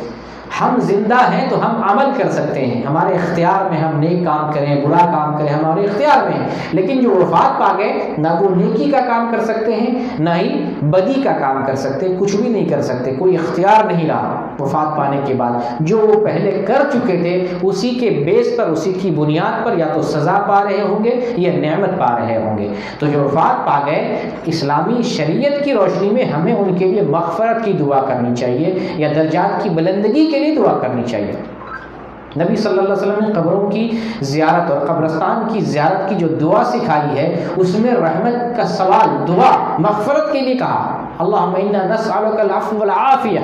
ہم زندہ ہیں تو ہم عمل کر سکتے ہیں، ہمارے اختیار میں ہم نیک کام کریں برا کام کریں ہمارے اختیار میں ہے، لیکن جو وفات پا گئے نہ وہ نیکی کا کام کر سکتے ہیں نہ ہی بدی کا کام کر سکتے، کچھ بھی نہیں کر سکتے، کوئی اختیار نہیں رہا وفات پانے کے بعد، جو وہ پہلے کر چکے تھے اسی کے بیس پر اسی کی بنیاد پر یا تو سزا پا رہے ہوں گے یا نعمت پا رہے ہوں گے، تو جو وفات پا گئے اسلامی شریعت کی روشنی میں ہمیں ان کے لیے مغفرت کی دعا کرنی چاہیے یا درجات کی بلندگی کے لیے دعا کرنی چاہیے۔ نبی صلی اللہ علیہ وسلم نے قبروں کی زیارت اور قبرستان کی زیارت کی جو دعا سکھائی ہے اس میں رحمت کا سوال دعا مغفرت کے لیے کہا، اللہم انا نسألک العفو والعافیہ،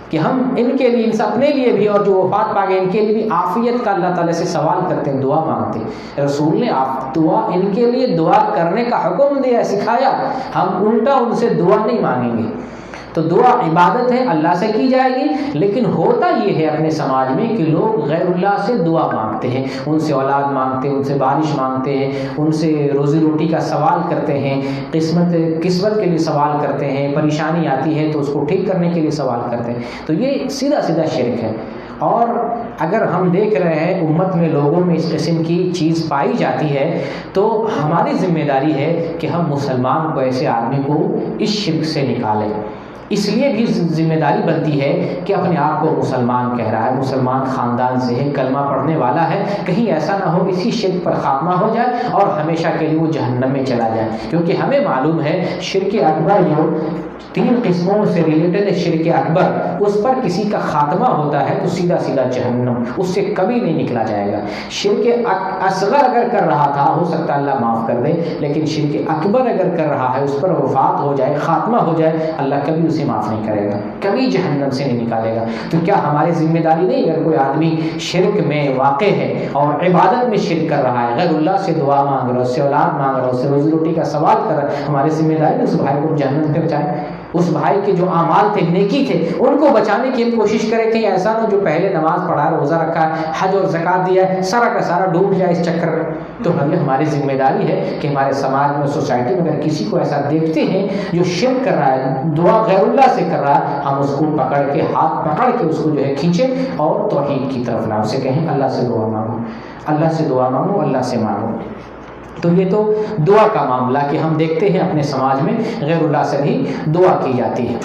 کہ ہم ان کے لیے، ان سے اپنے لیے بھی اور جو وفات پا گئے ان کے لیے بھی عافیت کا اللہ تعالیٰ سے سوال کرتے ہیں، دعا مانگتے ہیں۔ رسول نے دعا ان کے لیے دعا کرنے کا حکم دیا، سکھایا، ہم الٹا ان سے دعا نہیں مانگیں گے۔ تو دعا عبادت ہے، اللہ سے کی جائے گی، لیکن ہوتا یہ ہے اپنے سماج میں کہ لوگ غیر اللہ سے دعا مانگتے ہیں، ان سے اولاد مانگتے ہیں، ان سے بارش مانگتے ہیں، ان سے روزی روٹی کا سوال کرتے ہیں، قسمت کے لیے سوال کرتے ہیں، پریشانی آتی ہے تو اس کو ٹھیک کرنے کے لیے سوال کرتے ہیں، تو یہ سیدھا سیدھا شرک ہے۔ اور اگر ہم دیکھ رہے ہیں امت میں لوگوں میں اس قسم کی چیز پائی جاتی ہے تو ہماری ذمہ داری ہے کہ ہم مسلمان کو، ایسے آدمی کو اس شرک سے نکالیں۔ اس لیے بھی ذمہ داری بنتی ہے کہ اپنے آپ کو مسلمان کہہ رہا ہے، مسلمان خاندان سے ہے، کلمہ پڑھنے والا ہے، کہیں ایسا نہ ہو اسی شرک پر خاتمہ ہو جائے اور ہمیشہ کے لیے وہ جہنم میں چلا جائے، کیونکہ ہمیں معلوم ہے شرک اکبر جو 3 قسموں سے ریلیٹڈ ہے، شرک اکبر اس پر کسی کا خاتمہ ہوتا ہے تو سیدھا سیدھا جہنم، اس سے کبھی نہیں نکلا جائے گا۔ شرک اصغر اگر کر رہا تھا ہو سکتا ہے اللہ معاف کر دے، لیکن شرک اکبر اگر کر رہا ہے اس پر وفات ہو جائے، خاتمہ ہو جائے، اللہ کبھی اسے معاف نہیں کرے گا، کبھی جہنم سے نہیں نکالے گا۔ تو کیا ہماری ذمہ داری نہیں، اگر کوئی آدمی شرک میں واقع ہے اور عبادت میں شرک کر رہا ہے، غیر اللہ سے دعا مانگ رہا ہے، اس سے اولاد مانگ رہا ہے، اس سے روزی روٹی کا سوال کر رہا ہے، ہماری ذمہ داری اس بھائی کو جہنم سے بچائیں، اس بھائی کے جو اعمال تھے، نیکی تھے، ان کو بچانے کی ہم کوشش کریں کہ ایسا نہ جو پہلے نماز پڑھا، روزہ رکھا ہے، حج اور زکوٰۃ دیا ہے، سارا کا سارا ڈوب جائے اس چکر میں۔ تو ہماری ذمہ داری ہے کہ ہمارے سماج میں، سوسائٹی میں اگر کسی کو ایسا دیکھتے ہیں جو شرک کر رہا ہے، دعا غیر اللہ سے کر رہا ہے، ہم اس کو پکڑ کے، ہاتھ پکڑ کے اس کو جو ہے کھینچیں اور توحید کی طرف لائیں، اسے کہیں اللہ سے دعا مانگو، اللہ سے دعا مانگو، اللہ سے مانگو۔ تو یہ تو دعا کا معاملہ کہ ہم دیکھتے ہیں اپنے سماج میں غیر اللہ سے بھی دعا کی جاتی ہے،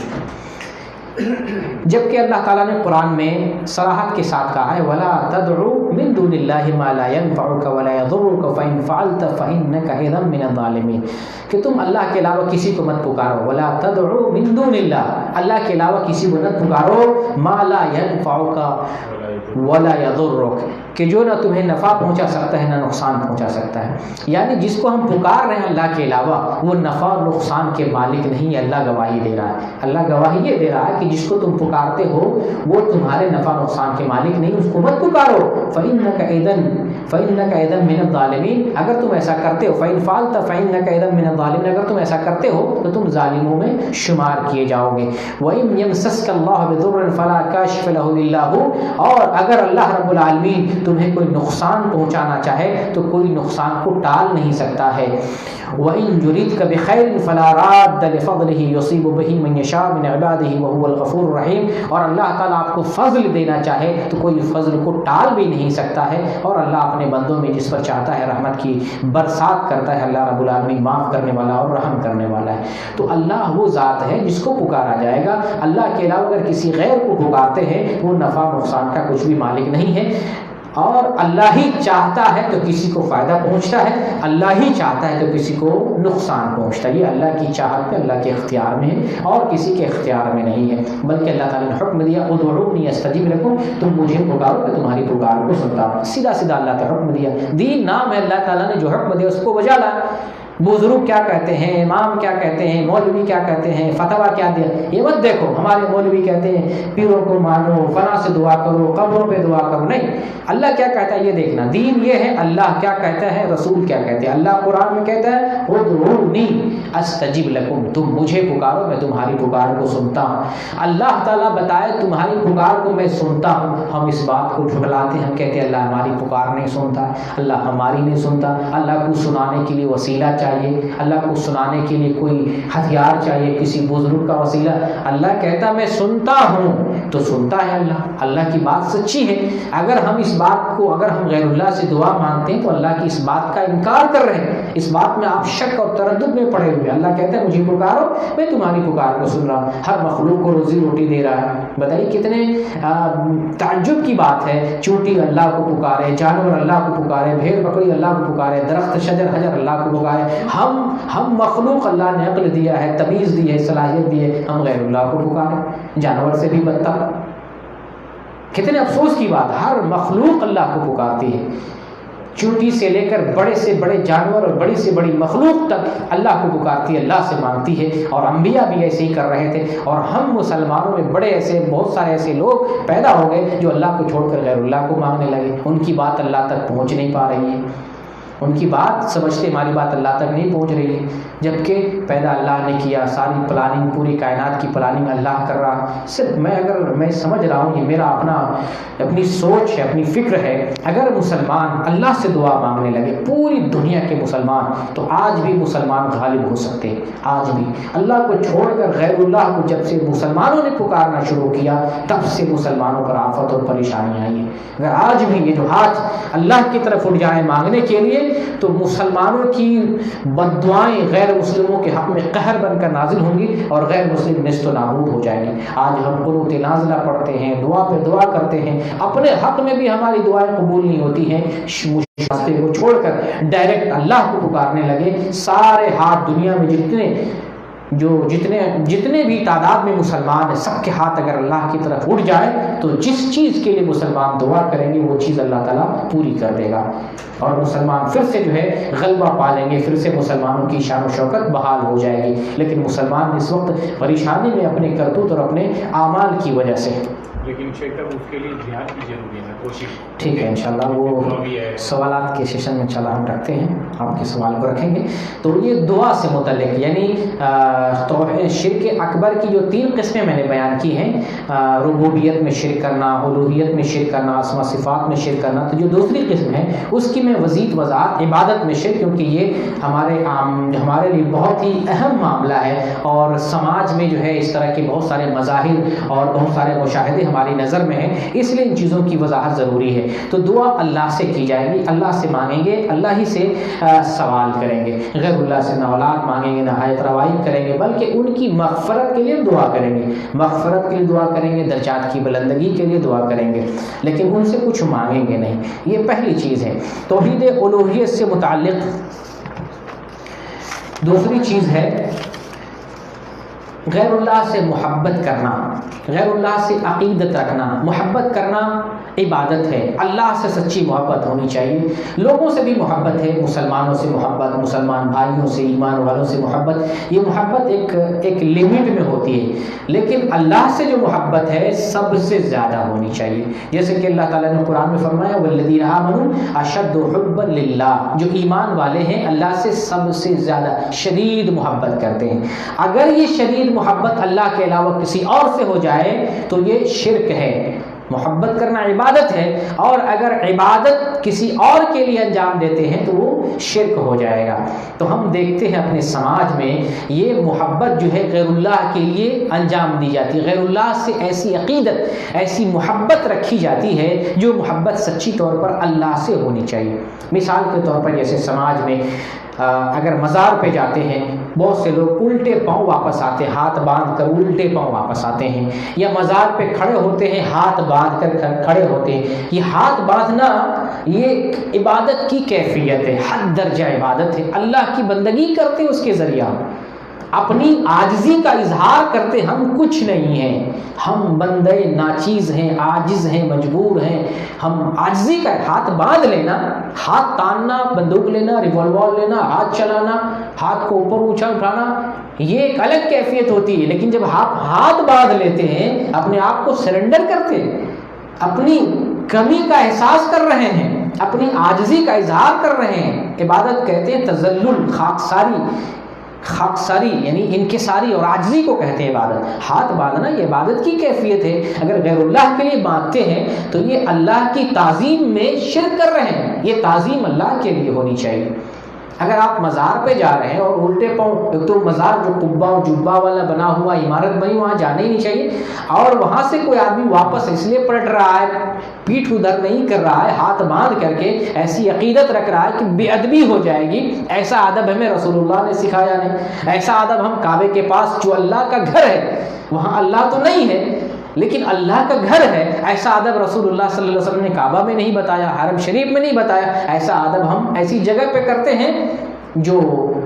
جبکہ اللہ تعالیٰ نے قرآن میں صراحت کے ساتھ کہا ہے وَلَا تَدْعُوا مِن دُونِ اللَّهِ مَا لَا يَنفَعُكَ وَلَا يَضُرُّكَ فَإِن فَعَلْتَ فَإِنَّكَ إِذًا مِنَ الظَّالِمِينَ، کہ تم اللہ کے علاوہ کسی کو مت پکارو، وَلَا تَدْعُوا مِن دُونِ اللَّهِ، اللہ کے علاوہ کسی کو مت پکارو، مَا لَا يَنفَعُكَ وَلَا يَضُرُّكَ، کہ جو نہ تمہیں نفع پہنچا سکتا ہے نہ نقصان پہنچا سکتا ہے، یعنی جس کو ہم پکار رہے ہیں اللہ کے علاوہ وہ نفع اور نقصان کے مالک نہیں، اللہ گواہی دے رہا ہے، اللہ گواہی یہ دے رہا ہے کہ جس کو تم پکارتے ہو وہ تمہارے نفع نقصان کے مالک نہیں، اس کو مت پکارو، فَإِنَّكَ إِذًا مِنَ الظَّالِمِينَ، اگر تم ایسا کرتے ہو، فَإِن فَعَلْتَ فَإِنَّكَ إِذًا مِنَ الظَّالِمِينَ، اگر تم ایسا کرتے ہو تو تم ظالموں میں شمار کیے جاؤ گے۔ وَإِن يَمْسَسْكَ اللَّهُ بِضُرٍّ فَلَا كَاشِفَ لَهُ إِلَّا هُوَ، اور اگر اللہ رب العالمین تمہیں کوئی نقصان پہنچانا چاہے تو کوئی نقصان کو ٹال نہیں سکتا ہے۔ وَإِن يُرِدْكَ بِخَيْرٍ فَلَا رَادَّ لِفَضْلِهِ يُصِيبُ بِهِ مَن يَشَاءُ مِنْ عِبَادِهِ وَهُوَ الْغَفُورُ الرَّحِيمُ، اور اللہ تعالیٰ آپ کو فضل دینا چاہے تو کوئی فضل کو ٹال بھی نہیں سکتا ہے، اور اللہ اپنے بندوں میں جس پر چاہتا ہے رحمت کی برسات کرتا ہے، اللہ رب العالمین معاف کرنے والا اور رحم کرنے والا ہے۔ تو اللہ وہ ذات ہے جس کو پکارا جائے گا، اللہ کے علاوہ اگر کسی غیر کو پکارتے ہیں وہ نفع نقصان کا کچھ بھی مالک نہیں ہے، اور اللہ ہی چاہتا ہے تو کسی کو فائدہ پہنچتا ہے، اللہ ہی چاہتا ہے تو کسی کو نقصان پہنچتا ہے، یہ اللہ کی چاہت میں، اللہ کے اختیار میں ہے اور کسی کے اختیار میں نہیں ہے، بلکہ اللہ تعالیٰ نے حکم دیا ادعونی استجب لکم، تم مجھے پکارو کہ تمہاری پکار کو سنتا ہوں، سیدھا سیدھا اللہ کا حکم دیا، دین نام ہے، اللہ تعالیٰ نے جو حکم دیا اس کو بجا لایا۔ بزرگ کیا کہتے ہیں، امام کیا کہتے ہیں، مولوی کیا کہتے ہیں، فتویٰ کیا دیا، یہ مت دیکھو ہمارے مولوی کہتے ہیں پیروں کو مانو، فلاں سے دعا کرو، قبروں پہ دعا کرو. نہیں، اللہ کیا کہتا ہے یہ دیکھنا. دین یہ ہے اللہ کیا کہتا ہے، رسول کیا کہتے ہیں. اللہ قرآن میں کہتا ہے ادعونی استجب لکم، تم مجھے پکارو میں تمہاری پکار کو سنتا ہوں. اللہ تعالیٰ بتائے تمہاری پکار کو میں سنتا ہوں. ہم اس بات کو جھٹلاتے ہیں، ہم کہتے ہیں اللہ ہماری پکار نہیں سنتا، اللہ ہماری نہیں سنتا. اللہ کو سنانے کے لیے وسیلہ چاہیے، اللہ کو سنانے کے لیے کوئی ہتھیار چاہیے، کسی بزرگ کا وسیلہ. اللہ کہتا میں سنتا ہوں، تو سنتا ہے اللہ. اللہ کی بات سچی ہے. اگر ہم اس بات کو، اگر ہم غیر اللہ سے دعا مانگتے ہیں تو اللہ کی اس بات کا انکار کر رہے ہیں. اس بات میں آپ شک اور تردد میں پڑے ہوئے. اللہ کہتا ہے مجھے پکارو میں تمہاری پکار کو سن رہا ہوں. ہر مخلوق کو روزی روٹی دے رہا ہے. بتائیے کتنے تعجب کی بات ہے. چونٹی اللہ کو پکارے، جانور اللہ کو پکارے، بھیڑ بکری اللہ کو پکارے، درخت شجر حجر اللہ کو پکارے. ہم مخلوق اللہ نے عقل دیا ہے، تمیز دی ہے، صلاحیت دی ہے، ہم غیر اللہ کو پکارے. جانور سے بھی بدتر. کتنے افسوس کی بات، ہر مخلوق اللہ کو پکارتی ہے. چونٹی سے لے کر بڑے سے بڑے جانور اور بڑی سے بڑی مخلوق تک اللہ کو پکارتی ہے، اللہ سے مانگتی ہے. اور انبیاء بھی ایسے ہی کر رہے تھے. اور ہم مسلمانوں میں بڑے ایسے بہت سارے ایسے لوگ پیدا ہو گئے جو اللہ کو چھوڑ کر غیر اللہ کو مانگنے لگے. ان کی بات اللہ تک پہنچ نہیں پا رہی ہے. ان کی بات سمجھتے ہماری بات اللہ تک نہیں پہنچ رہی ہے، جبکہ پیدا اللہ نے کیا. ساری پلاننگ، پوری کائنات کی پلاننگ اللہ کر رہا. صرف میں سمجھ رہا ہوں، یہ میرا اپنی سوچ ہے، اپنی فکر ہے. اگر مسلمان اللہ سے دعا مانگنے لگے، پوری دنیا کے مسلمان، تو آج بھی مسلمان غالب ہو سکتے ہیں. آج بھی اللہ کو چھوڑ کر غیر اللہ کو جب سے مسلمانوں نے پکارنا شروع کیا، تب سے مسلمانوں پر آفت اور پریشانیاں آئی ہیں. اگر آج بھی یہ جو ہاتھ اللہ کی طرف اٹھ جائیں مانگنے کے لیے، تو مسلمانوں کی بد دعائیں غیر مسلموں کے حق میں قہر بن کر نازل ہوں گی اور غیر مسلم نیست و نابود ہو جائیں گے. آج ہم قنوت نازلہ پڑھتے ہیں، دعا پہ دعا کرتے ہیں، اپنے حق میں بھی ہماری دعائیں قبول نہیں ہوتی ہیں. راستے کو چھوڑ کر ڈائریکٹ اللہ کو پکارنے لگے. سارے ہاتھ دنیا میں جتنے بھی تعداد میں مسلمان ہیں، سب کے ہاتھ اگر اللہ کی طرف اٹھ جائے تو جس چیز کے لیے مسلمان دعا کریں گے وہ چیز اللہ تعالیٰ پوری کر دے گا. اور مسلمان پھر سے جو ہے غلبہ پا لیں گے، پھر سے مسلمانوں کی شان و شوکت بحال ہو جائے گی. لیکن مسلمان اس وقت پریشانی میں اپنے کرتوت اور اپنے اعمال کی وجہ سے. لیکن شیخ صاحب اس کے لیے جہاد کی ضروری ہے، کوشش. ٹھیک ہے انشاءاللہ وہ سوالات کے سیشن میں انشاءاللہ ہم رکھتے ہیں، آپ کے سوال کو رکھیں گے. تو یہ دعا سے متعلق، یعنی شرک اکبر کی جو 3 قسمیں میں نے بیان کی ہیں، ربوبیت میں شرک کرنا، الوہیت میں شرک کرنا، اسماء صفات میں شرک کرنا. تو جو دوسری قسم ہے اس کی میں مزید وضاحت عبادت میں شرک، کیونکہ یہ ہمارے لیے بہت ہی اہم معاملہ ہے. اور سماج میں جو ہے اس طرح کے بہت سارے مظاہر اور بہت سارے مشاہدے ہماری نظر میں ہیں، اس لیے ان چیزوں کی وضاحت ضروری ہے. تو دعا اللہ سے کی جائے گی، اللہ سے مانگیں گے، اللہ ہی سے سوال کریں گے. غیر اللہ سے نہ اولاد مانگیں گے، نہ حیات روائب کریں گے، بلکہ ان کی مغفرت کے لیے دعا کریں گے. مغفرت کے لیے دعا کریں گے، درجات کی بلندگی کے لیے دعا کریں گے، لیکن ان سے کچھ مانگیں گے نہیں. یہ پہلی چیز ہے توحید الوہیت سے متعلق. دوسری چیز ہے غیر اللہ سے محبت کرنا، غیر اللہ سے عقیدت رکھنا. محبت کرنا عبادت ہے. اللہ سے سچی محبت ہونی چاہیے. لوگوں سے بھی محبت ہے، مسلمانوں سے محبت، مسلمان بھائیوں سے، ایمان والوں سے محبت. یہ محبت ایک لمٹ میں ہوتی ہے، لیکن اللہ سے جو محبت ہے سب سے زیادہ ہونی چاہیے. جیسے کہ اللہ تعالیٰ نے قرآن میں فرمایا والذین آمنوا اشد حبا للہ، جو ایمان والے ہیں اللہ سے سب سے زیادہ شدید محبت کرتے ہیں. اگر یہ شدید محبت اللہ کے علاوہ کسی اور سے ہو جائے تو یہ شرک ہے. محبت کرنا عبادت ہے، اور اگر عبادت کسی اور کے لیے انجام دیتے ہیں تو وہ شرک ہو جائے گا. تو ہم دیکھتے ہیں اپنے سماج میں یہ محبت جو ہے غیر اللہ کے لیے انجام دی جاتی ہے. غیر اللہ سے ایسی عقیدت، ایسی محبت رکھی جاتی ہے جو محبت سچی طور پر اللہ سے ہونی چاہیے. مثال کے طور پر جیسے سماج میں اگر مزار پہ جاتے ہیں، بہت سے لوگ الٹے پاؤں واپس آتے ہیں، ہاتھ باندھ کر الٹے پاؤں واپس آتے ہیں. یا مزار پہ کھڑے ہوتے ہیں، ہاتھ باندھ کر کھڑے ہوتے ہیں. یہ ہاتھ باندھنا یہ عبادت کی کیفیت ہے، حد درجہ عبادت ہے. اللہ کی بندگی کرتے اس کے ذریعہ. اپنی عاجزی کا اظہار کرتے ہم کچھ نہیں ہیں، ہم بندے ناچیز ہیں، عاجز ہیں، مجبور ہیں. ہم عاجزی کا ہاتھ باندھ لینا، ہاتھ تاننا، بندوق لینا، ریوالور لینا، ہاتھ چلانا، ہاتھ کو اوپر اونچا اٹھانا، یہ ایک الگ کیفیت ہوتی ہے. لیکن جب آپ ہاتھ باندھ لیتے ہیں، اپنے آپ کو سرنڈر کرتے ہیں، اپنی کمی کا احساس کر رہے ہیں، اپنی عاجزی کا اظہار کر رہے ہیں. عبادت کہتے ہیں تذلل، خاکساری یعنی انکساری اور عاجزی کو کہتے ہیں عبادت. ہاتھ باندھنا یہ عبادت کی کیفیت ہے. اگر غیر اللہ کے لیے باندھتے ہیں تو یہ اللہ کی تعظیم میں شرک کر رہے ہیں. یہ تعظیم اللہ کے لیے ہونی چاہیے. اگر آپ مزار پہ جا رہے ہیں اور الٹے پاؤں، ایک تو مزار جو قبہ و جبہ والا بنا ہوا عمارت بنی، وہاں جانا ہی نہیں چاہیے. اور وہاں سے کوئی آدمی واپس اس لیے پلٹ رہا ہے، پیٹھ ادھر نہیں کر رہا ہے، ہاتھ باندھ کر کے ایسی عقیدت رکھ رہا ہے کہ بے ادبی ہو جائے گی، ایسا ادب ہمیں رسول اللہ نے سکھایا نہیں. ایسا ادب ہم کعبے کے پاس جو اللہ کا گھر ہے، وہاں اللہ تو نہیں ہے لیکن اللہ کا گھر ہے، ایسا ادب رسول اللہ صلی اللہ علیہ وسلم نے کعبہ میں نہیں بتایا، حرم شریف میں نہیں بتایا. ایسا ادب ہم ایسی جگہ پہ کرتے ہیں جو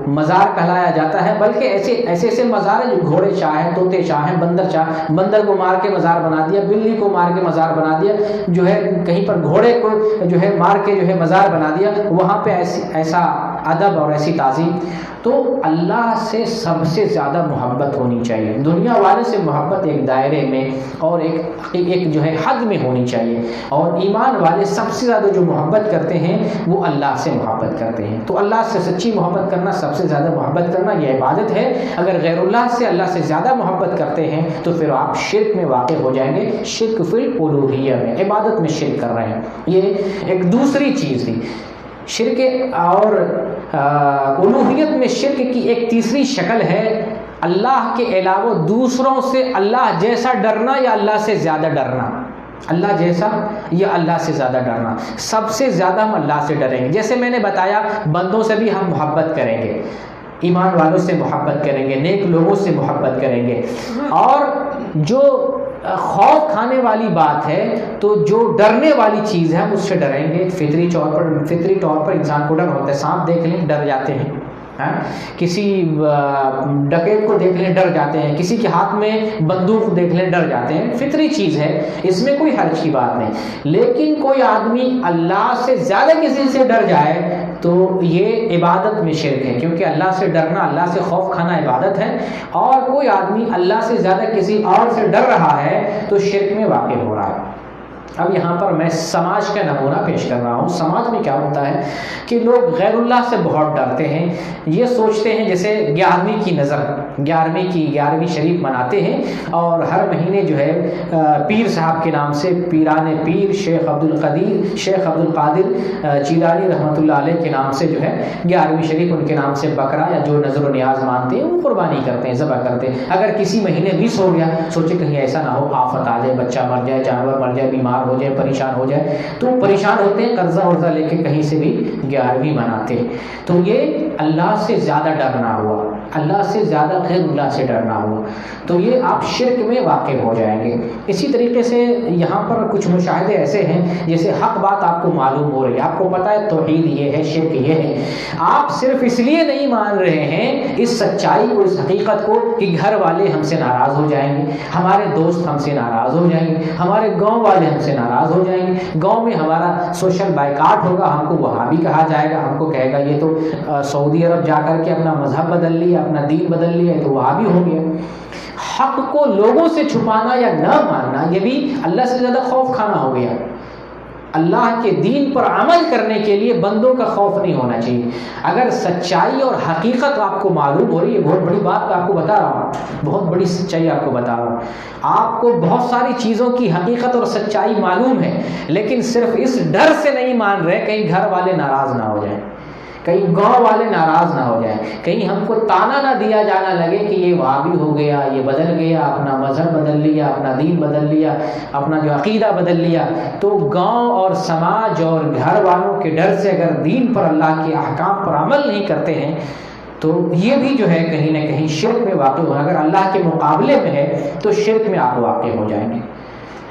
مزار کہلایا جاتا ہے. بلکہ ایسے مزار ہیں جو گھوڑے شاہ ہیں، طوطے شاہ ہیں، بندر شاہ، بندر کو مار کے مزار بنا دیا، بلی کو مار کے مزار بنا دیا، جو ہے کہیں پر گھوڑے کو جو ہے مار کے جو ہے مزار بنا دیا. وہاں پہ ایسا ادب اور ایسی تعظیم. تو اللہ سے سب سے زیادہ محبت ہونی چاہیے. دنیا والے سے محبت ایک دائرے میں اور ایک جو ہے حد میں ہونی چاہیے. اور ایمان والے سب سے زیادہ جو محبت کرتے ہیں وہ اللہ سے محبت کرتے ہیں. تو اللہ سے سچی محبت کرنا، سب سے زیادہ محبت کرنا یہ عبادت ہے. اگر غیر اللہ سے اللہ سے زیادہ محبت کرتے ہیں تو پھر آپ شرک میں واقع ہو جائیں گے. شرک فی الالوہیہ میں، عبادت میں شرک کر رہے ہیں. یہ ایک دوسری چیز تھی. شرک اور الوہیت میں شرک کی ایک تیسری شکل ہے اللہ کے علاوہ دوسروں سے اللہ جیسا ڈرنا یا اللہ سے زیادہ ڈرنا. اللہ جیسا یا اللہ سے زیادہ ڈرنا. سب سے زیادہ ہم اللہ سے ڈریں گے. جیسے میں نے بتایا بندوں سے بھی ہم محبت کریں گے، ایمان والوں سے محبت کریں گے، نیک لوگوں سے محبت کریں گے. اور جو خوف کھانے والی بات ہے تو جو ڈرنے والی چیز ہے ہم اس سے ڈریں گے. فطری طور پر انسان کو ڈر ہوتا ہے. سانپ دیکھ لیں ڈر جاتے ہیں، کسی ڈکیت کو دیکھ لیں ڈر جاتے ہیں، کسی کے ہاتھ میں بندوق دیکھ لیں ڈر جاتے ہیں. فطری چیز ہے، اس میں کوئی حرج کی بات نہیں. لیکن کوئی آدمی اللہ سے زیادہ کسی سے ڈر جائے تو یہ عبادت میں شرک ہے. کیونکہ اللہ سے ڈرنا، اللہ سے خوف کھانا عبادت ہے. اور کوئی آدمی اللہ سے زیادہ کسی اور سے ڈر رہا ہے تو شرک میں واقع ہو رہا ہے. اب یہاں پر میں سماج کا نمونہ پیش کر رہا ہوں. سماج میں کیا ہوتا ہے کہ لوگ غیر اللہ سے بہت ڈرتے ہیں. یہ سوچتے ہیں جیسے 11ویں کی نظر، 11ویں شریف مناتے ہیں اور ہر مہینے جو ہے پیر صاحب کے نام سے، پیران پیر شیخ عبد القادر جیلانی رحمۃ اللہ علیہ کے نام سے جو ہے 11ویں شریف ان کے نام سے بکرا یا جو نظر و نیاز مانتے ہیں وہ قربانی کرتے ہیں، ذبح کرتے ہیں. اگر کسی مہینے مس ہو گیا، سوچے کہیں ایسا نہ ہو آفت آ جائے، بچہ مر جائے، جانور مر جائے، بیمار ہو جائے، پریشان ہو جائے، تو پریشان ہوتے ہیں، قرضہ ورضہ لے کے کہیں سے بھی 11ویں مناتے ہیں. تو یہ اللہ سے زیادہ ڈرنا ہوا، اللہ سے زیادہ غیر اللہ سے ڈرنا ہوا. تو یہ آپ شرک میں واقع ہو جائیں گے. اسی طریقے سے یہاں پر کچھ مشاہدے ایسے ہیں جیسے حق بات آپ کو معلوم ہو رہی ہے، آپ کو پتہ ہے توحید یہ ہے، شرک یہ ہے. آپ صرف اس لیے نہیں مان رہے ہیں اس سچائی کو، اس حقیقت کو کہ گھر والے ہم سے ناراض ہو جائیں گے، ہمارے دوست ہم سے ناراض ہو جائیں گے، ہمارے گاؤں والے ہم سے ناراض ہو جائیں گے، گاؤں میں ہمارا سوشل بائیکاٹ ہوگا، ہم کو وہابی کہا جائے گا، ہم کو کہے گا یہ تو سعودی عرب جا کر کے اپنا مذہب بدل لیا، اپنا دین بدل لیا، تو وہابی ہو گیا. حق کو لوگوں سے چھپانا یا نہ ماننا یہ بھی اللہ سے زیادہ خوف کھانا ہو گیا. اللہ کے دین پر عمل کرنے کے لیے بندوں کا خوف نہیں ہونا چاہیے. اگر سچائی اور حقیقت آپ کو معلوم ہو رہی ہے، بہت بڑی بات آپ کو بتا رہا ہوں، بہت بڑی سچائی آپ کو بتا رہا ہوں. آپ کو بہت ساری چیزوں کی حقیقت اور سچائی معلوم ہے، لیکن صرف اس ڈر سے نہیں مان رہے کہیں گھر والے ناراض نہ ہو جائیں، کہیں گاؤں والے ناراض نہ ہو جائیں، کہیں ہم کو تانا نہ دیا جانا لگے کہ یہ وہابی ہو گیا، یہ بدل گیا، اپنا مذہب بدل لیا، اپنا دین بدل لیا، اپنا جو عقیدہ بدل لیا. تو گاؤں اور سماج اور گھر والوں کے ڈر سے اگر دین پر، اللہ کے احکام پر عمل نہیں کرتے ہیں تو یہ بھی جو ہے کہیں نہ کہیں شرک میں واقع ہو. اگر اللہ کے مقابلے میں ہے تو شرک میں آپ واقع ہو جائیں گے.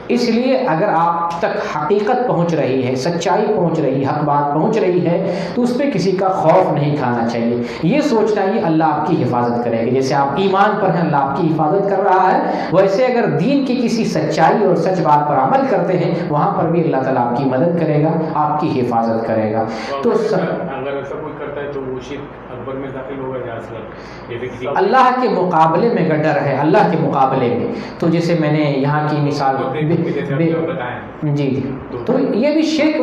اس لیے اگر آپ تک حقیقت پہنچ رہی ہے، سچائی پہنچ رہی ہے، حق بات پہنچ رہی ہے، تو اس پہ کسی کا خوف نہیں کھانا چاہیے. یہ سوچنا ہی اللہ آپ کی حفاظت کرے گا. جیسے آپ ایمان پر ہیں اللہ آپ کی حفاظت کر رہا ہے، ویسے اگر دین کی کسی سچائی اور سچ بات پر عمل کرتے ہیں وہاں پر بھی اللہ تعالیٰ آپ کی مدد کرے گا، آپ کی حفاظت کرے گا. تو اگر ایسا کوئی کرتا ہے تو وہ شرک اکبر میں داخل ہوگا یا اصغر؟ اللہ کے مقابلے میں اگر ڈر ہے، اللہ کے مقابلے میں، تو جیسے میں نے یہاں کی مثال جی تو یہ بھی شرک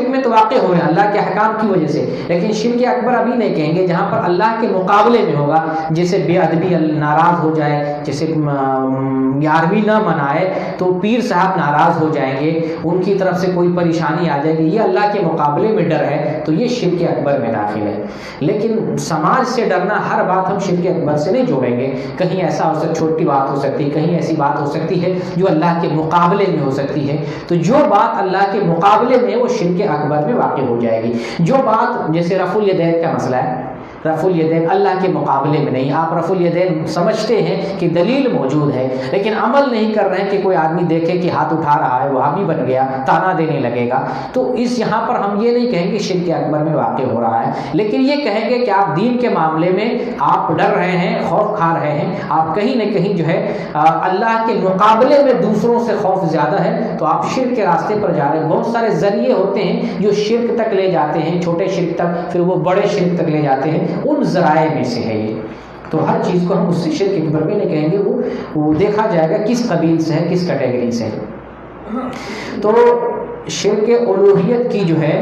میں تو واقع ہو رہے ہیں اللہ کے احکام کی وجہ سے، لیکن شرک اکبر ابھی نہیں کہیں گے، جہاں پر اللہ کے مقابلے میں ہوگا. جیسے بے ادبی ناراض ہو جائے، جیسے 11ویں نہ منائے تو پیر صاحب ناراض ہو جائیں گے، ان کی طرف سے کوئی پریشانی آ جائے گی، یہ اللہ کے مقابلے میں ڈر ہے، تو یہ شرک اکبر میں داخل ہے. لیکن سماج سے ڈرنا، ہر بات ہم شرک اکبر سے نہیں جوڑیں گے. کہیں ایسا ہو سکتا، چھوٹی بات ہو سکتی ہے، کہیں ایسی بات ہو سکتی ہے جو اللہ کے مقابلے میں ہو سکتی ہے، تو جو بات اللہ کے مقابلے میں وہ شرک اکبر میں واقع ہو جائے گی. جو بات جیسے رفع الیدین کا مسئلہ ہے، رفع الیدین اللہ کے مقابلے میں نہیں. آپ رفع الیدین سمجھتے ہیں کہ دلیل موجود ہے، لیکن عمل نہیں کر رہے ہیں کہ کوئی آدمی دیکھے کہ ہاتھ اٹھا رہا ہے، وہابی بن گیا، تانا دینے لگے گا. تو اس یہاں پر ہم یہ نہیں کہیں گے شرک اکبر میں واقع ہو رہا ہے، لیکن یہ کہیں گے کہ آپ دین کے معاملے میں آپ ڈر رہے ہیں، خوف کھا رہے ہیں، آپ کہیں نہ کہیں جو ہے اللہ کے مقابلے میں دوسروں سے خوف زیادہ ہے، تو آپ شرک کے راستے پر جا رہے ہیں. بہت سارے ذریعے ہوتے ہیں جو شرک تک لے جاتے ہیں، چھوٹے شرک تک، پھر وہ بڑے شرک تک لے جاتے ہیں، ان ذرائع میں سے ہے یہ. تو ہر چیز کو ہم اس سے شرک اکبر میں نہیں کہیں گے، وہ دیکھا جائے گا کس قبیل سے ہے، کس کیٹیگری سے ہے. تو شرک الوہیت کی جو ہے،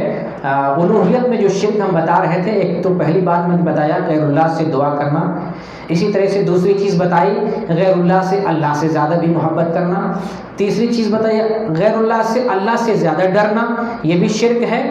الوہیت میں جو شرک ہم بتا رہے تھے، ایک تو پہلی بات میں نے بتایا غیر اللہ سے دعا کرنا، اسی طرح سے دوسری چیز بتائی غیر اللہ سے اللہ سے زیادہ بھی محبت کرنا، تیسری چیز بتائی غیر اللہ سے اللہ سے زیادہ ڈرنا، یہ بھی شرک ہے.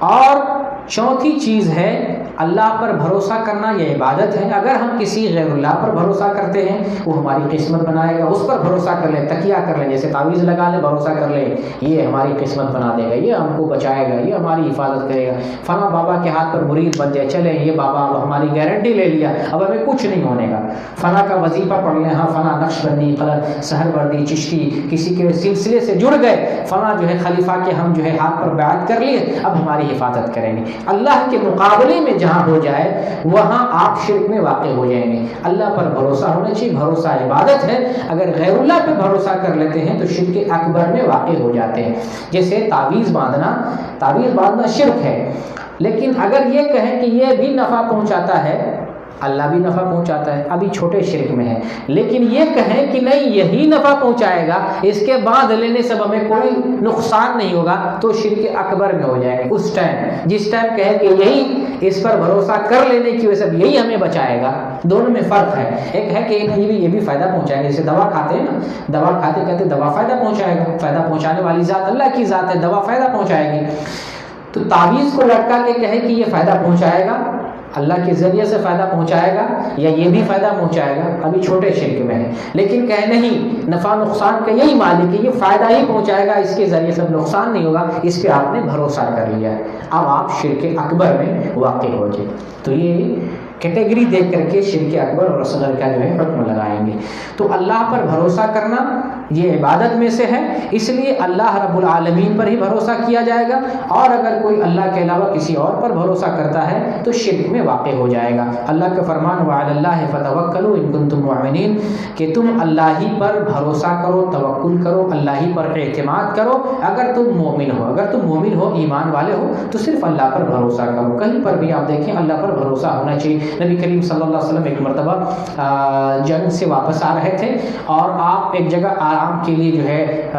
اور چوتھی چیز ہے اللہ پر بھروسہ کرنا، یہ عبادت ہے. اگر ہم کسی غیر اللہ پر بھروسہ کرتے ہیں وہ ہماری قسمت بنائے گا، اس پر بھروسہ کر لیں، تکیہ کر لیں، جیسے تعویذ لگا لیں، بھروسہ کر لیں یہ ہماری قسمت بنا دے گا، یہ ہم کو بچائے گا، یہ ہماری حفاظت کرے گا. فلاں بابا کے ہاتھ پر مرید بن جائے، چلیں یہ بابا اب ہماری گارنٹی لے لیا، اب ہمیں کچھ نہیں ہونے گا. فلاں کا وظیفہ پڑھ لیں، ہاں فلاں نقش بندی، سحر وردی، چشتی، کسی کے سلسلے سے جڑ گئے، فلاں جو ہے خلیفہ کے ہم جو ہے ہاتھ پر بیعت کر لیے، اب ہماری حفاظت کریں گے. اللہ کے مقابلے میں جہاں ہو جائے وہاں آپ شرک میں واقع ہو جائیں گے. اللہ پر بھروسہ ہونا چاہیے، بھروسہ عبادت ہے. اگر غیر اللہ پہ بھروسہ کر لیتے ہیں تو شرک اکبر میں واقع ہو جاتے ہیں. جیسے تعویذ باندھنا شرک ہے، لیکن اگر یہ کہیں کہ یہ بھی نفع پہنچاتا ہے، اللہ بھی نفع پہنچاتا ہے، ابھی چھوٹے شرک میں ہے. لیکن یہ کہیں کہ نہیں یہی نفع پہنچائے گا، اس کے بعد لینے سے ہمیں کوئی نقصان نہیں ہوگا، تو شرک اکبر میں ہو جائے گا. اس ٹائم جس ٹائم کہے کہ یہی اس پر بھروسہ کر لینے کی وجہ سے یہی ہمیں بچائے گا، دونوں میں فرق ہے. ایک ہے کہ یہ بھی فائدہ پہنچائے گا، جیسے دوا کھاتے ہیں نا، دوا کھاتے کہتے دوا فائدہ پہنچائے گا، فائدہ پہنچانے والی ذات اللہ کی ذات ہے، دوا فائدہ پہنچائے گی. تو تعویذ کو لٹکا کے کہے کہ یہ فائدہ پہنچائے گا، اللہ کے ذریعے سے فائدہ پہنچائے گا، یا یہ بھی فائدہ پہنچائے گا، ابھی چھوٹے شرک میں ہے. لیکن کہے نہیں نفع نقصان کا یہی مالک ہے، یہ فائدہ ہی پہنچائے گا، اس کے ذریعے سے نقصان نہیں ہوگا، اس پہ آپ نے بھروسہ کر لیا ہے، اب آپ شرک اکبر میں واقع ہو جائے. تو یہ کیٹیگری دیکھ کر کے شرک اکبر اور اصغر کا جو ہے حکم لگائیں گے. تو اللہ پر بھروسہ کرنا یہ عبادت میں سے ہے، اس لیے اللہ رب العالمین پر ہی بھروسہ کیا جائے گا. اور اگر کوئی اللہ کے علاوہ کسی اور پر بھروسہ کرتا ہے تو شرک میں واقع ہو جائے گا. اللہ کا فرمان وعلی اللہ فتوکلوا ان کنتم مؤمنین، کہ تم اللہ ہی پر بھروسہ کرو، توکل کرو، اللہ ہی پر اعتماد کرو اگر تم مومن ہو. اگر تم مومن ہو، ایمان والے ہو، تو صرف اللہ پر بھروسہ کرو. کہیں پر بھی آپ دیکھیں اللہ پر بھروسہ ہونا چاہیے. نبی کریم صلی اللہ علیہ وسلم ایک مرتبہ جنگ سے واپس آ رہے تھے، اور آپ ایک جگہ آرام کے لیے جو ہے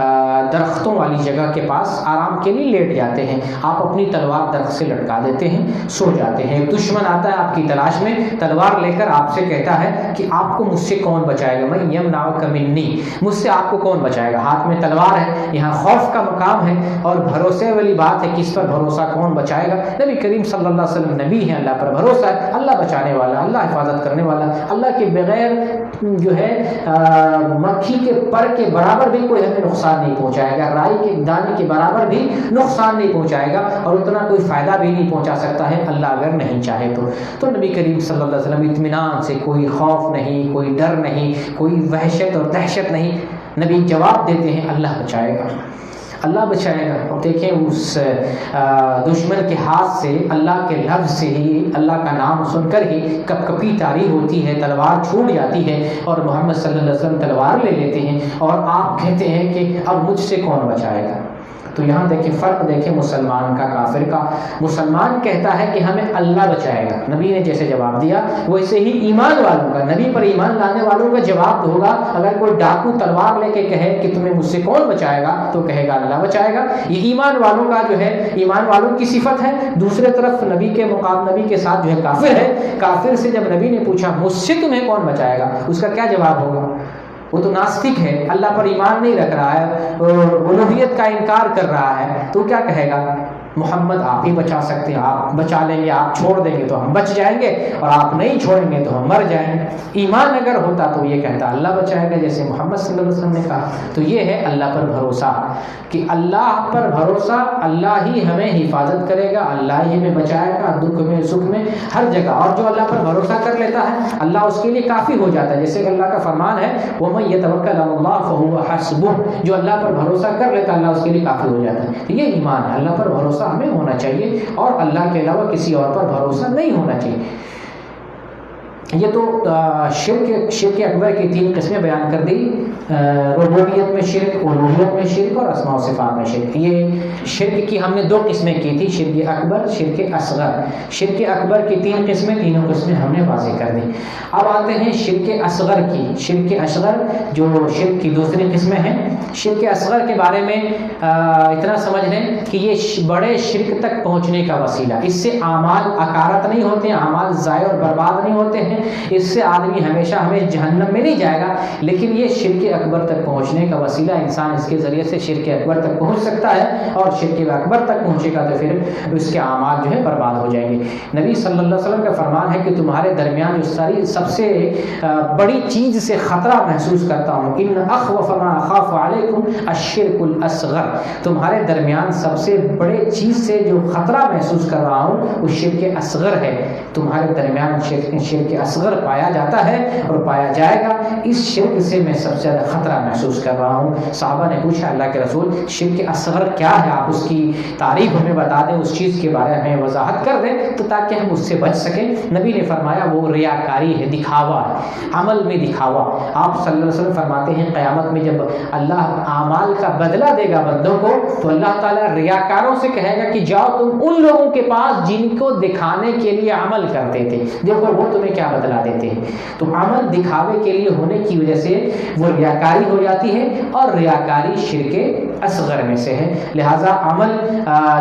درختوں والی جگہ کے پاس آرام کے لیے لیٹ جاتے ہیں. آپ اپنی تلوار درخت سے لٹکا دیتے ہیں، سو جاتے ہیں. ایک دشمن آتا ہے آپ کی تلاش میں، تلوار لے کر آپ سے کہتا ہے کہ آپ کو مجھ سے کون بچائے گا، میں یمنعک منی، مجھ سے آپ کو کون بچائے گا. ہاتھ میں تلوار ہے، یہاں خوف کا مقام ہے اور بھروسے والی بات ہے، کس پر بھروسہ کون بچائے گا. نبی کریم صلی اللہ علیہ وسلم نبی ہیں، اللہ پر بھروسہ ہے، اللہ بچانے والا، اللہ حفاظت کرنے والا، اللہ کے بغیر جو ہے مکھی کے پر کے برابر بھی کوئی ہمیں نقصان نہیں پہنچائے گا، رائی کے دانے کے برابر بھی نقصان نہیں پہنچائے گا، اور اتنا کوئی فائدہ بھی نہیں پہنچا سکتا ہے اللہ اگر نہیں چاہے تو. تو نبی کریم صلی اللہ علیہ وسلم اطمینان سے، کوئی خوف نہیں، کوئی ڈر نہیں، کوئی وحشت اور دہشت نہیں، نبی جواب دیتے ہیں اللہ بچائے گا، اللہ بچائے گا۔ اور دیکھیں اس دشمن کے ہاتھ سے، اللہ کے لفظ سے ہی، اللہ کا نام سن کر ہی کپ کپی طاری ہوتی ہے، تلوار چھوٹ جاتی ہے، اور محمد صلی اللہ علیہ وسلم تلوار لے لیتے ہیں، اور آپ کہتے ہیں کہ اب مجھ سے کون بچائے گا۔ تو یہاں دیکھیں فرق، دیکھیں مسلمان کا کافر کا۔ مسلمان کہتا ہے کہ ہمیں اللہ بچائے گا، نبی نے جیسے جواب دیا ویسے ہی ایمان والوں کا، نبی پر ایمان لانے والوں کا جواب ہوگا۔ اگر کوئی ڈاکو تلوار لے کے کہے کہ تمہیں مجھ سے کون بچائے گا، تو کہے گا اللہ بچائے گا۔ یہ ایمان والوں کا جو ہے، ایمان والوں کی صفت ہے۔ دوسرے طرف نبی کے مقابل، نبی کے ساتھ جو ہے کافر ہے، کافر سے جب نبی نے پوچھا مجھ سے تمہیں کون بچائے گا، اس کا کیا جواب ہوگا؟ وہ تو ناستک ہے، اللہ پر ایمان نہیں رکھ رہا ہے، الوہیت کا انکار کر رہا ہے، تو کیا کہے گا؟ محمد آپ ہی بچا سکتے ہیں، آپ بچا لیں گے، آپ چھوڑ دیں گے تو ہم بچ جائیں گے، اور آپ نہیں چھوڑیں گے تو ہم مر جائیں گے۔ ایمان اگر ہوتا تو یہ کہتا اللہ بچائے گا، جیسے محمد صلی اللہ علیہ وسلم نے کہا۔ تو یہ ہے اللہ پر بھروسہ، کہ اللہ پر بھروسہ، اللہ ہی ہمیں حفاظت کرے گا، اللہ ہی ہمیں بچائے گا، دکھ میں سکھ میں ہر جگہ۔ اور جو اللہ پر بھروسہ کر لیتا ہے، اللہ اس کے لیے کافی ہو جاتا ہے، جیسے کہ اللہ کا فرمان ہے وَمَن يَتَوَكَّلْ عَلَى اللَّهِ فَهُوَ حَسْبُهُ، جو اللہ پر بھروسہ کر لیتا ہے اللہ اس کے لیے کافی ہو جاتا ہے۔ یہ ایمان ہے، اللہ پر بھروسہ ہمیں ہونا چاہیے، اور اللہ کے علاوہ کسی اور پر بھروسہ نہیں ہونا چاہیے۔ یہ تو شرک اکبر کی 3 قسمیں بیان کر دی، ربوبیت میں شرک، الوہیت میں شرک، اور اسماء و صفات میں شرک۔ یہ شرک کی ہم نے 2 قسمیں کی تھی، شرک اکبر، شرک اصغر۔ شرک اکبر کی 3 قسمیں، تینوں قسمیں ہم نے واضح کر دی۔ اب آتے ہیں شرک اصغر کی۔ شرک اصغر جو شرک کی دوسری قسمیں ہیں، شرک اصغر کے بارے میں اتنا سمجھ لیں کہ یہ بڑے شرک تک پہنچنے کا وسیلہ، اس سے اعمال اکارت نہیں ہوتے ہیں، اعمال ضائع اور برباد نہیں ہوتے ہیں، اس سے آدمی ہمیشہ جہنم میں نہیں جائے گا، لیکن یہ شرک اکبر تک پہنچنے کا وسیلہ، انسان اس کے ذریعے سے شرک اکبر تک پہنچ سکتا ہے، اور شرک اکبر تک پہنچے گا تو پھر اس کے اعمال جو ہے برباد ہو جائیں گے۔ نبی صلی اللہ علیہ وسلم کا فرمان ہے کہ تمہارے درمیان جو سب سے بڑی چیز سے خطرہ محسوس کرتا ہوں، ان اخوف ما اخاف علیکم الشرک الاصغر، تمہارے درمیان سب سے بڑے چیز سے جو خطرہ محسوس کر رہا ہوں وہ شرک اصغر ہے۔ تمہارے درمیان شرک اصغر پایا جاتا ہے اور پایا جائے گا، اس شرک سے میں سب سے زیادہ خطرہ محسوس کر رہا ہوں۔ صحابہ نے پوچھا اللہ کے رسول شرک اصغر کیا ہے، آپ اس کی تعریف ہمیں بتا دیں، اس چیز کے بارے میں وضاحت کر دیں تو تاکہ ہم اس سے بچ سکیں۔ نبی نے فرمایا وہ ریاکاری ہے، دکھاوا ہے، عمل میں دکھاوا۔ آپ صلی اللہ علیہ وسلم فرماتے ہیں قیامت میں جب اللہ اعمال کا بدلہ دے گا بندوں کو تو اللہ تعالیٰ ریاکاروں سے کہے گا کہ جاؤ تم ان لوگوں کے پاس جن کو دکھانے کے لیے عمل کرتے تھے، دیکھو وہ تمہیں کیا بدلا دیتے ہیں۔ تو عمل دکھاوے کے لیے ہونے کی وجہ سے وہ ریاکاری ہو جاتی ہے، اور ریاکاری شرک اصغر میں سے ہے۔ لہٰذا عمل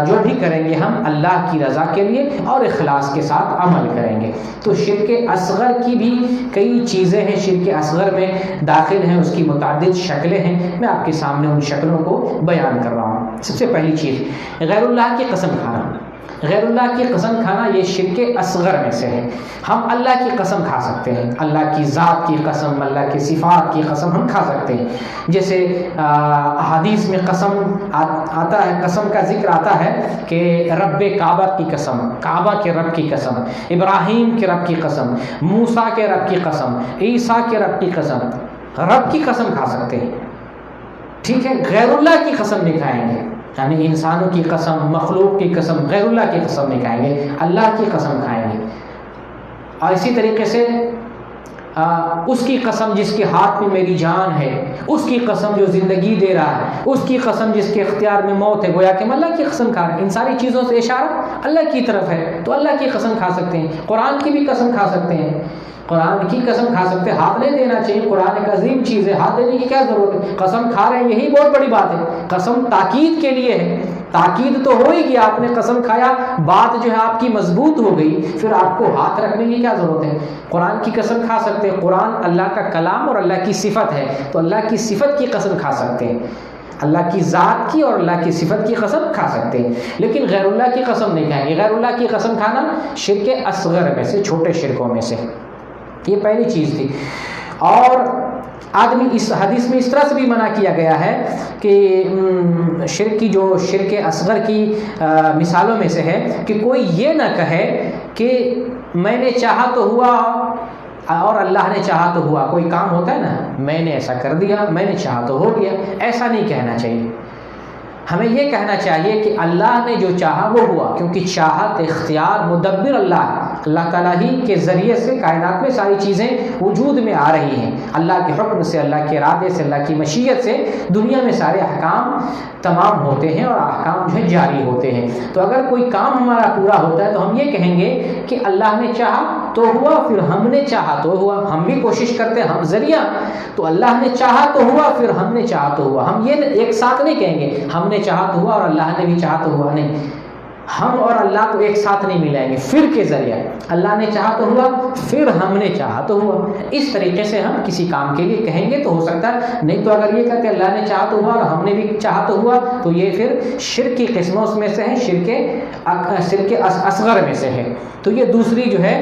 جو بھی کریں گے ہم اللہ کی رضا کے لیے اور اخلاص کے ساتھ عمل کریں گے۔ تو شرک اصغر کی بھی کئی چیزیں ہیں، شرک اصغر میں داخل ہیں، اس کی متعدد شکلیں ہیں، میں آپ کے سامنے ان شکلوں کو بیان کر رہا ہوں۔ سب سے پہلی چیز غیر اللہ کی قسم کھانا۔ غیر اللہ کی قسم کھانا یہ شرک اصغر میں سے ہے۔ ہم اللہ کی قسم کھا سکتے ہیں، اللہ کی ذات کی قسم، اللہ کی صفات کی قسم ہم کھا سکتے ہیں۔ جیسے حدیث میں قسم آتا ہے، قسم کا ذکر آتا ہے کہ رب کعبہ کی قسم، کعبہ کے رب کی قسم، ابراہیم کے رب کی قسم، موسیٰ کے رب کی قسم، عیسیٰ کے رب کی قسم، رب کی قسم کھا سکتے ہیں، ٹھیک ہے، غیر اللہ کی قسم نہیں کھائیں گے، یعنی انسانوں کی قسم، مخلوق کی قسم، غیر اللہ کی قسم نہیں کھائیں گے، اللہ کی قسم کھائیں گے۔ اور اسی طریقے سے اس کی قسم جس کے ہاتھ میں میری جان ہے، اس کی قسم جو زندگی دے رہا ہے، اس کی قسم جس کے اختیار میں موت ہے، گویا کہ ہم اللہ کی قسم کھا رہے ہیں۔ ان ساری چیزوں سے اشارہ اللہ کی طرف ہے، تو اللہ کی قسم کھا سکتے ہیں۔ قرآن کی بھی قسم کھا سکتے ہیں، قرآن کی قسم کھا سکتے ہیں، ہاتھ نہیں دینا چاہیے، قرآن ایک عظیم چیز ہے، ہاتھ دینے کی کیا ضرورت ہے؟ قسم کھا رہے ہیں یہی بہت بڑی بات ہے، قسم تاکید کے لیے ہے، تاکید تو ہو ہی گیا، آپ نے قسم کھایا، بات جو ہے آپ کی مضبوط ہو گئی، پھر آپ کو ہاتھ رکھنے کی کیا ضرورت ہے؟ قرآن کی قسم کھا سکتے ہیں، قرآن اللہ کا کلام اور اللہ کی صفت ہے، تو اللہ کی صفت کی قسم کھا سکتے ہیں، اللہ کی ذات کی اور اللہ کی صفت کی قسم کھا سکتے ہیں، لیکن غیر اللہ کی قسم نہیں کھائیں گے۔ غیر اللہ کی قسم کھانا شرک اصغر میں سے، چھوٹے شرکوں میں سے، یہ پہلی چیز تھی۔ اور آدمی اس حدیث میں اس طرح سے بھی منع کیا گیا ہے کہ شرک کی جو شرک اصغر کی مثالوں میں سے ہے کہ کوئی یہ نہ کہے کہ میں نے چاہا تو ہوا اور اللہ نے چاہا تو ہوا. کوئی کام ہوتا ہے نا، میں نے ایسا کر دیا، میں نے چاہا تو ہو گیا، ایسا نہیں کہنا چاہیے. ہمیں یہ کہنا چاہیے کہ اللہ نے جو چاہا وہ ہوا، کیونکہ چاہت اختیار مدبر اللہ ہے. اللہ تعالیٰ ہی کے ذریعے سے کائنات میں ساری چیزیں وجود میں آ رہی ہیں. اللہ کے حکم سے، اللہ کے ارادے سے، اللہ کی مشیت سے دنیا میں سارے احکام تمام ہوتے ہیں اور احکام جو ہے جاری ہوتے ہیں. تو اگر کوئی کام ہمارا پورا ہوتا ہے تو ہم یہ کہیں گے کہ اللہ نے چاہا تو ہوا، پھر ہم نے چاہا تو ہوا. ہم بھی کوشش کرتے ہیں، ہم ذریعہ، تو اللہ نے چاہا تو ہوا، پھر ہم نے چاہا تو ہوا. ہم یہ ایک ساتھ نہیں کہیں گے ہم نے چاہا تو ہوا اور اللہ نے بھی چاہا تو ہوا. نہیں، ہم اور اللہ کو ایک ساتھ نہیں ملائیں گے، پھر کے ذریعہ اللہ نے چاہا تو ہوا، پھر ہم نے چاہا تو ہوا. اس طریقے سے ہم کسی کام کے لیے کہیں گے تو ہو سکتا ہے. نہیں تو اگر یہ کہتے اللہ نے چاہا تو ہوا اور ہم نے بھی چاہا تو ہوا، تو یہ پھر شرک کی قسموں میں سے ہے، شرک اصغر میں سے ہے. تو یہ دوسری جو ہے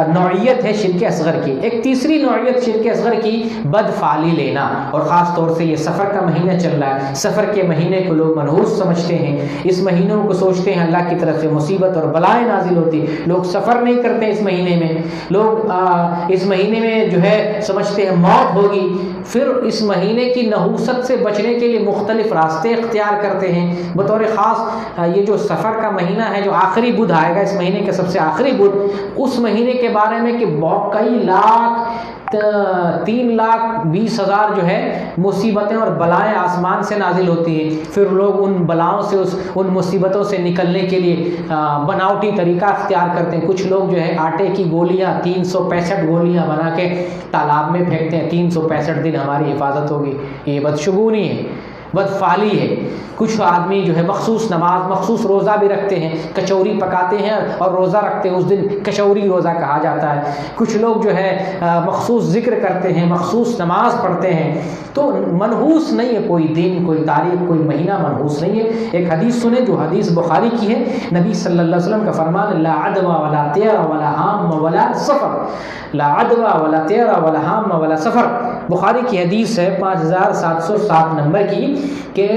نوعیت ہے شرک اصغر کی. ایک تیسری نوعیت شرک اصغر کی بد فعلی لینا، اور خاص طور سے یہ سفر کا مہینہ چل رہا ہے. سفر کے مہینے کو لوگ منحوس سمجھتے ہیں، اس مہینوں کو سوچتے ہیں اللہ کی طرف سے مصیبت اور بلائیں نازل ہوتی. لوگ سفر نہیں کرتے اس مہینے میں، لوگ اس مہینے میں جو ہے سمجھتے ہیں موت ہوگی. پھر اس مہینے کی نحوست سے بچنے کے لیے مختلف راستے اختیار کرتے ہیں. بطور خاص یہ جو سفر کا مہینہ ہے، جو آخری بدھ آئے گا اس مہینے کے سب سے آخری بدھ، اس مہینے کے بارے میں کہ کئی لاکھ 3,20,000 جو ہے مصیبتیں اور بلائیں آسمان سے نازل ہوتی ہیں. پھر لوگ ان بلاؤں سے، ان مصیبتوں سے نکلنے کے لیے بناوٹی طریقہ اختیار کرتے ہیں. کچھ لوگ جو ہے آٹے کی گولیاں 365 گولیاں بنا کے تالاب میں پھینکتے ہیں، 365 دن ہماری حفاظت ہوگی. یہ بدشگونی ہے، بدفعلی ہے. کچھ آدمی جو ہے مخصوص نماز، مخصوص روزہ بھی رکھتے ہیں، کچوری پکاتے ہیں اور روزہ رکھتے ہیں. اس دن کچوری روزہ کہا جاتا ہے. کچھ لوگ جو ہے مخصوص ذکر کرتے ہیں، مخصوص نماز پڑھتے ہیں. تو منحوس نہیں ہے کوئی دن، کوئی تاریخ، کوئی مہینہ منحوس نہیں ہے. ایک حدیث سنیں جو حدیث بخاری کی ہے. نبی صلی اللہ علیہ وسلم کا فرمان، لا عدوى ولا طیر ولا حام ولا سفر. لا عدوى ولا طیر ولا حام ولا سفر. بخاری کی حدیث ہے 5707 نمبر کی، کہ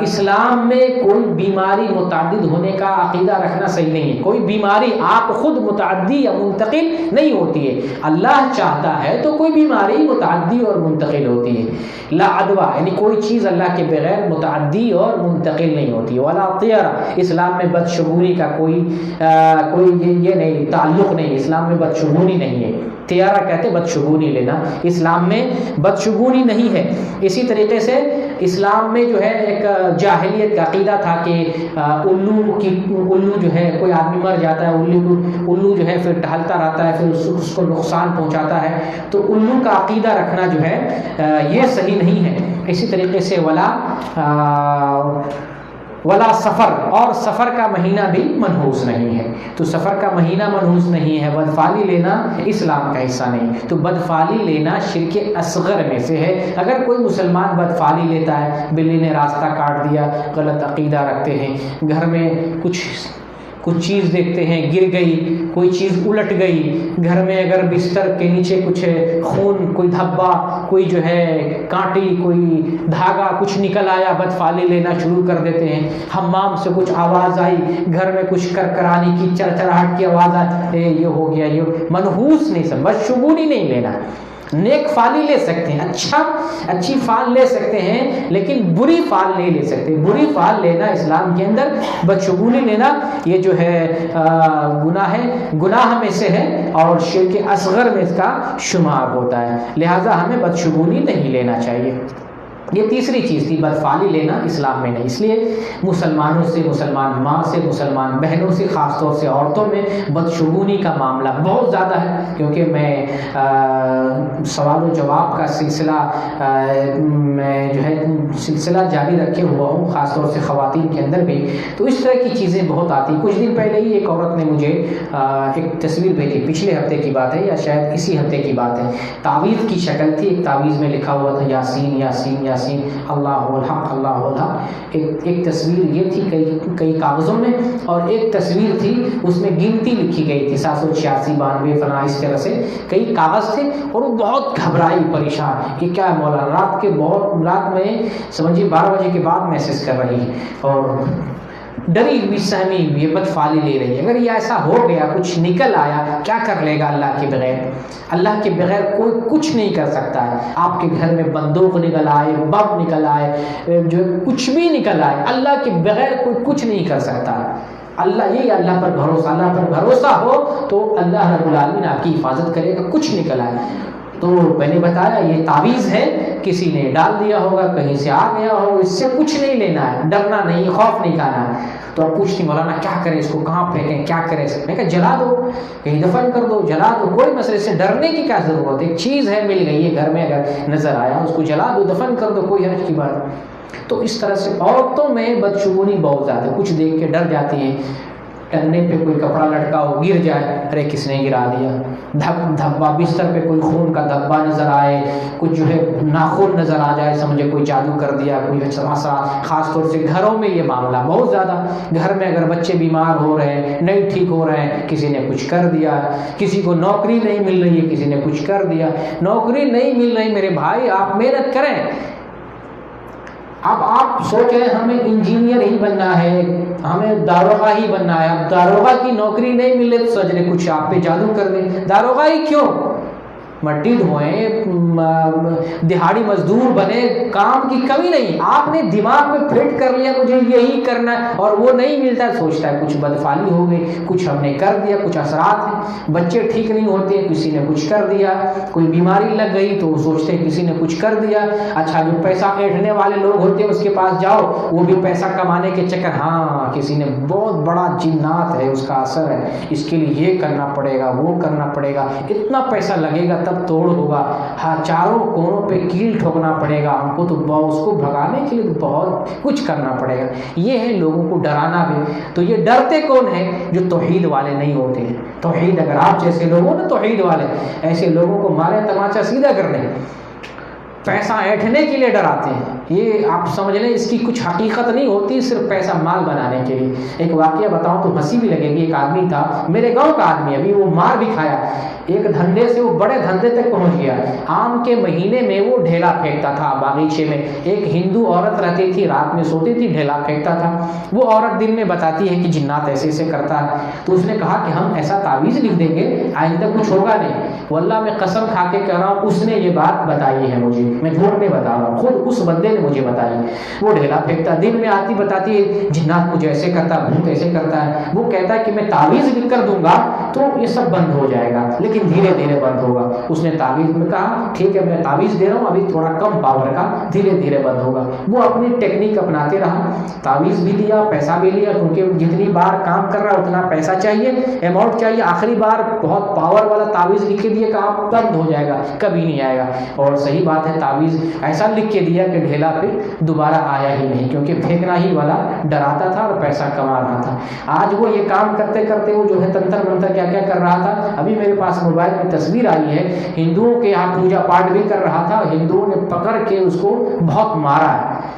اسلام میں کوئی بیماری متعدد ہونے کا عقیدہ رکھنا صحیح نہیں ہے. کوئی بیماری آپ خود متعدی یا منتقل نہیں ہوتی ہے. اللہ چاہتا ہے تو کوئی بیماری متعدی اور منتقل ہوتی ہے. لا عدوہ یعنی کوئی چیز اللہ کے بغیر متعدی اور منتقل نہیں ہوتی. ولا طیرہ، اسلام میں بدشگونی کا کوئی یہ نہیں، تعلق نہیں. اسلام میں بدشگونی نہیں ہے. طیارہ کہتے بدشگونی لینا، اسلام میں بدشگونی نہیں ہے. اسی طریقے سے اسلام میں جو ہے ایک جاہلیت کا عقیدہ تھا کہ الو جو ہے، کوئی آدمی مر جاتا ہے، الو جو ہے پھر ٹہلتا رہتا ہے، پھر اس کو نقصان پہنچاتا ہے. تو الو کا عقیدہ رکھنا جو ہے یہ صحیح نہیں ہے. اسی طریقے سے ولا سفر، اور سفر کا مہینہ بھی منحوس نہیں ہے. تو سفر کا مہینہ منحوس نہیں ہے. بدفعلی لینا اسلام کا حصہ نہیں. تو بدفعلی لینا شرک اصغر میں سے ہے. اگر کوئی مسلمان بدفعلی لیتا ہے، بلی نے راستہ کاٹ دیا، غلط عقیدہ رکھتے ہیں، گھر میں کچھ چیز دیکھتے ہیں گر گئی، کوئی چیز الٹ گئی، گھر میں اگر بستر کے نیچے کچھ خون، کوئی دھبا، کوئی جو ہے کانٹی، کوئی دھاگا کچھ نکل آیا، بدفعلی لینا شروع کر دیتے ہیں. حمام سے کچھ آواز آئی، گھر میں کچھ کرکرانے کی، چرچراہٹ کی آواز آئی، یہ ہو گیا. یہ منحوس نہیں، سب بدشگونی نہیں لینا. نیک فعلی لے سکتے ہیں، اچھی فعل لے سکتے ہیں، لیکن بری فعل نہیں لے سکتے. بری فعل لینا اسلام کے اندر، بدشگونی لینا یہ جو ہے گناہ میں سے ہے اور شرک اصغر میں اس کا شمار ہوتا ہے. لہٰذا ہمیں بدشگونی نہیں لینا چاہیے. یہ تیسری چیز تھی، بدفعلی لینا اسلام میں نہیں. اس لیے مسلمانوں سے، مسلمان ماں سے، مسلمان بہنوں سے، خاص طور سے عورتوں میں بدشگونی کا معاملہ بہت زیادہ ہے. کیونکہ میں سوال و جواب کا سلسلہ میں جو ہے سلسلہ جاری رکھے ہوا ہوں، خاص طور سے خواتین کے اندر بھی. تو اس طرح کی چیزیں بہت آتی. کچھ دن پہلے ہی ایک عورت نے مجھے ایک تصویر بھیجی، پچھلے ہفتے کی بات ہے یا شاید اسی ہفتے کی بات ہے. تعویذ کی شکل تھی. ایک تعویذ میں لکھا ہوا تھا یاسین یاسین یاسین، اللہ الحق اللہ الحق. ایک تصویر یہ تھی کئی کاغذوں میں، اور ایک تصویر تھی اس میں گنتی لکھی گئی تھی 786 92 فلاں، اس طرح سے کئی کاغذ تھے. اور وہ بہت گھبرائی، پریشان کہ کیا مولانا، رات میں سمجھیے 12 بجے کے بعد میسج کر رہی ہے. اور ڈری ہوئی سہمی ہوئی ہے، بدفعلی لے رہی ہے. اگر یہ ایسا ہو گیا، کچھ نکل آیا، کیا کر لے گا اللہ کے بغیر؟ اللہ کے بغیر کوئی کچھ نہیں کر سکتا ہے. آپ کے گھر میں بندوق نکل آئے، بم نکل آئے، جو کچھ بھی نکل آئے، اللہ کے بغیر کوئی کچھ نہیں کر سکتا. اللہ یہ اللہ پر بھروسہ، اللہ پر بھروسہ ہو تو اللہ رب العالمین آپ کی حفاظت کرے گا، کچھ نکل آئے. تو میں نے بتایا یہ تعویذ ہے، کسی نے ڈال دیا ہوگا، کہیں سے آ گیا ہو، اس سے کچھ نہیں لینا ہے، ڈرنا نہیں، خوف نہیں کھانا ہے. تو آپ پوچھتے مولانا کیا کریں اس کو، کہاں پھینکیں، کیا کریں؟ میں کہا جلا دو، کہیں دفن کر دو، جلا دو، کوئی مسئلے سے ڈرنے کی کیا ضرورت ہے؟ ایک چیز ہے، مل گئی ہے گھر میں، اگر نظر آیا اس کو جلا دو، دفن کر دو، کوئی حرج کی بات. تو اس طرح سے عورتوں میں بدشگونی بہت زیادہ، کچھ دیکھ کے ڈر جاتی ہیں. ٹنگنے پہ کوئی کپڑا لٹکا ہو، گر جائے، ارے کس نے گرا دیا، دھبا، بستر پہ کوئی خون کا دھبا نظر آئے، کچھ جو ہے ناخن نظر آ جائے، سمجھے کوئی جادو کر دیا، کوئی اثرات. خاص طور سے گھروں میں یہ معاملہ بہت زیادہ. گھر میں اگر بچے بیمار ہو رہے ہیں، نہیں ٹھیک ہو رہے ہیں، کسی نے کچھ کر دیا. کسی کو نوکری نہیں مل رہی ہے، کسی نے کچھ کر دیا. نوکری نہیں مل رہی میرے بھائی، آپ محنت کریں. اب آپ سوچ رہے ہیں ہمیں انجینئر ہی بننا ہے، ہمیں داروغہ ہی بننا ہے. اب داروغہ کی نوکری نہیں ملے تو سوچ رہے کچھ آپ پہ جادو کر دیں. داروغہ ہی کیوں؟ مٹی دھوئیں، دہاڑی مزدور بنے، کام کی کمی نہیں. آپ نے دماغ میں فٹ کر لیا مجھے یہی کرنا ہے، اور وہ نہیں ملتا، سوچتا ہے کچھ بدفعلی ہو گئی، کچھ ہم نے کر دیا، کچھ اثرات ہیں. بچے ٹھیک نہیں ہوتے، کسی نے کچھ کر دیا. کوئی بیماری لگ گئی تو وہ سوچتے ہیں کسی نے کچھ کر دیا. اچھا جو پیسہ ایٹھنے والے لوگ ہوتے ہیں اس کے پاس جاؤ، وہ بھی پیسہ کمانے کے چکر، ہاں کسی نے بہت بڑا جنات ہے، اس کا اثر ہے، اس کے لیے یہ کرنا پڑے گا، وہ کرنا پڑے گا، اتنا پیسہ لگے گا تب توڑ ہوگا. ہاں چاروں کونوں پہ کیل ٹھوکنا پڑے گا ہم کو، تو اس کو بھگانے کے لیے بہت کچھ کرنا پڑے گا. یہ ہے لوگوں کو ڈرانا بھی. تو یہ ڈرتے کون ہیں؟ جو توحید والے نہیں ہوتے ہیں. توحید، اگر آپ جیسے لوگ ہو نا توحید والے، ایسے لوگوں کو مارے تماچا سیدھا کر دیں. پیسہ ایٹھنے کے لیے ڈراتے ہیں، یہ آپ سمجھ لیں اس کی کچھ حقیقت نہیں ہوتی، صرف پیسہ مال بنانے کے لیے. ایک واقعہ بتاؤں تو ہنسی بھی لگے گی. ایک آدمی تھا میرے گاؤں کا آدمی، ابھی وہ مار بھی کھایا. ایک دھندے سے وہ بڑے دھندے تک پہنچ گیا. آم کے مہینے میں وہ ڈھیلا پھینکتا تھا باغیچے میں. ایک ہندو عورت رہتی تھی، رات میں سوتی تھی، ڈھیلا پھینکتا تھا. وہ عورت دن میں بتاتی ہے کہ جنات ایسے ایسے کرتا ہے. تو اس نے کہا کہ ہم ایسا تعویذ لکھ دیں گے آئندہ کچھ ہوگا نہیں. واللہ میں قسم کھا کے کہہ رہا ہوں اس نے یہ بات بتائی ہے مجھے، میں جھوٹ نہیں بتا رہا ہوں، خود اس بندے نے مجھے بتائی. وہ ڈھیلا پھینکتا، دن میں آتی بتاتی ہے جنات مجھے ایسے کرتا، بھوت ایسے کرتا ہے. وہ کہتا ہے کہ میں تعویذ لکھ کر دوں گا تو یہ سب بند ہو جائے گا، لیکن دھیرے دھیرے بند ہوگا. اس نے تعویذ میں کہا ٹھیک ہے میں تعویذ دے رہا ہوں، ابھی تھوڑا کم پاور کا، دھیرے دھیرے بند ہوگا. وہ اپنی ٹیکنیک اپناتے رہا، تعویذ بھی دیا، پیسہ بھی لیا، کیونکہ جتنی بار کام کر رہا اتنا پیسہ چاہیے، اماؤنٹ چاہیے. آخری بار بہت پاور والا تعویذ لکھ کے دیا، کہا بند ہو جائے گا، کبھی نہیں آئے گا. اور صحیح بات ہے، تعویذ ایسا لکھ کے دیا کہ ڈھیلا پھر دوبارہ آیا ہی نہیں، کیونکہ پھینکنا ہی والا ڈراتا تھا اور پیسہ کما رہا تھا. آج وہ یہ کام کرتے کرتے وہ جو ہے تنتر منتر کیا کیا کر رہا تھا. ابھی میرے پاس موبائل میں تصویر آئی ہے، ہندوؤں کے یہاں پوجا پاٹ بھی کر رہا تھا، ہندوؤں نے پکڑ کے اس کو بہت مارا ہے.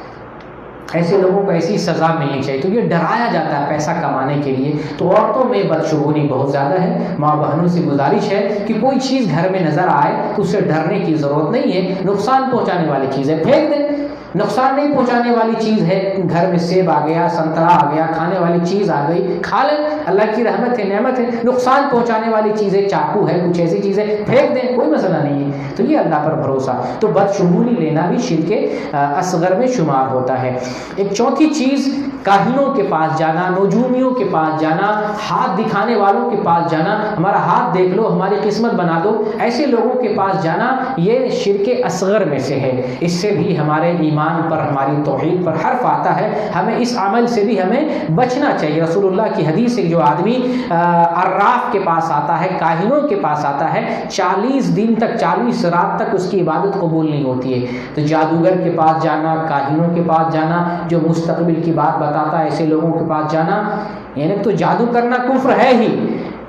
ایسے لوگوں کو ایسی سزا ملنی چاہیے. تو یہ ڈرایا جاتا ہے پیسہ کمانے کے لیے. تو عورتوں میں بدشگونی بہت زیادہ ہے. ماں بہنوں سے گزارش ہے کہ کوئی چیز گھر میں نظر آئے تو اسے ڈرنے کی ضرورت نہیں ہے. نقصان پہنچانے والی چیز ہے پھینک دیں، نقصان نہیں پہنچانے والی چیز ہے. گھر میں سیب آ گیا، سنترا آ گیا، کھانے والی چیز آ گئی، کھا لیں، اللہ کی رحمت ہے، نعمت ہے. نقصان پہنچانے والی چیزیں، چاقو ہے، کچھ ایسی چیزیں پھینک دیں، کوئی مسئلہ نہیں ہے. تو یہ اللہ پر بھروسہ. تو بدشگونی لینا بھی شرک اصغر میں شمار ہوتا ہے. ایک چوتھی چیز، کاہنوں کے پاس جانا، نجومیوں کے پاس جانا، ہاتھ دکھانے والوں کے پاس جانا، ہمارا ہاتھ دیکھ لو، ہماری قسمت بنا دو، ایسے لوگوں کے پاس جانا، یہ شرک اصغر میں سے ہے. اس سے بھی ہمارے ایمان پر، ہماری توحید پر حرف آتا ہے. ہمیں اس عمل سے بھی ہمیں بچنا چاہیے. رسول اللہ کی حدیث ہے، جو آدمی عراف کے پاس آتا ہے، کاہنوں کے پاس آتا ہے، 40 دن تک، 40 رات تک اس کی عبادت قبول نہیں ہوتی ہے. تو جادوگر کے پاس جانا، کاہنوں کے پاس جانا، جو مستقبل کی بات بتاتا ہے، ایسے لوگوں کے پاس جانا، یعنی تو جادو کرنا کفر ہے ہی،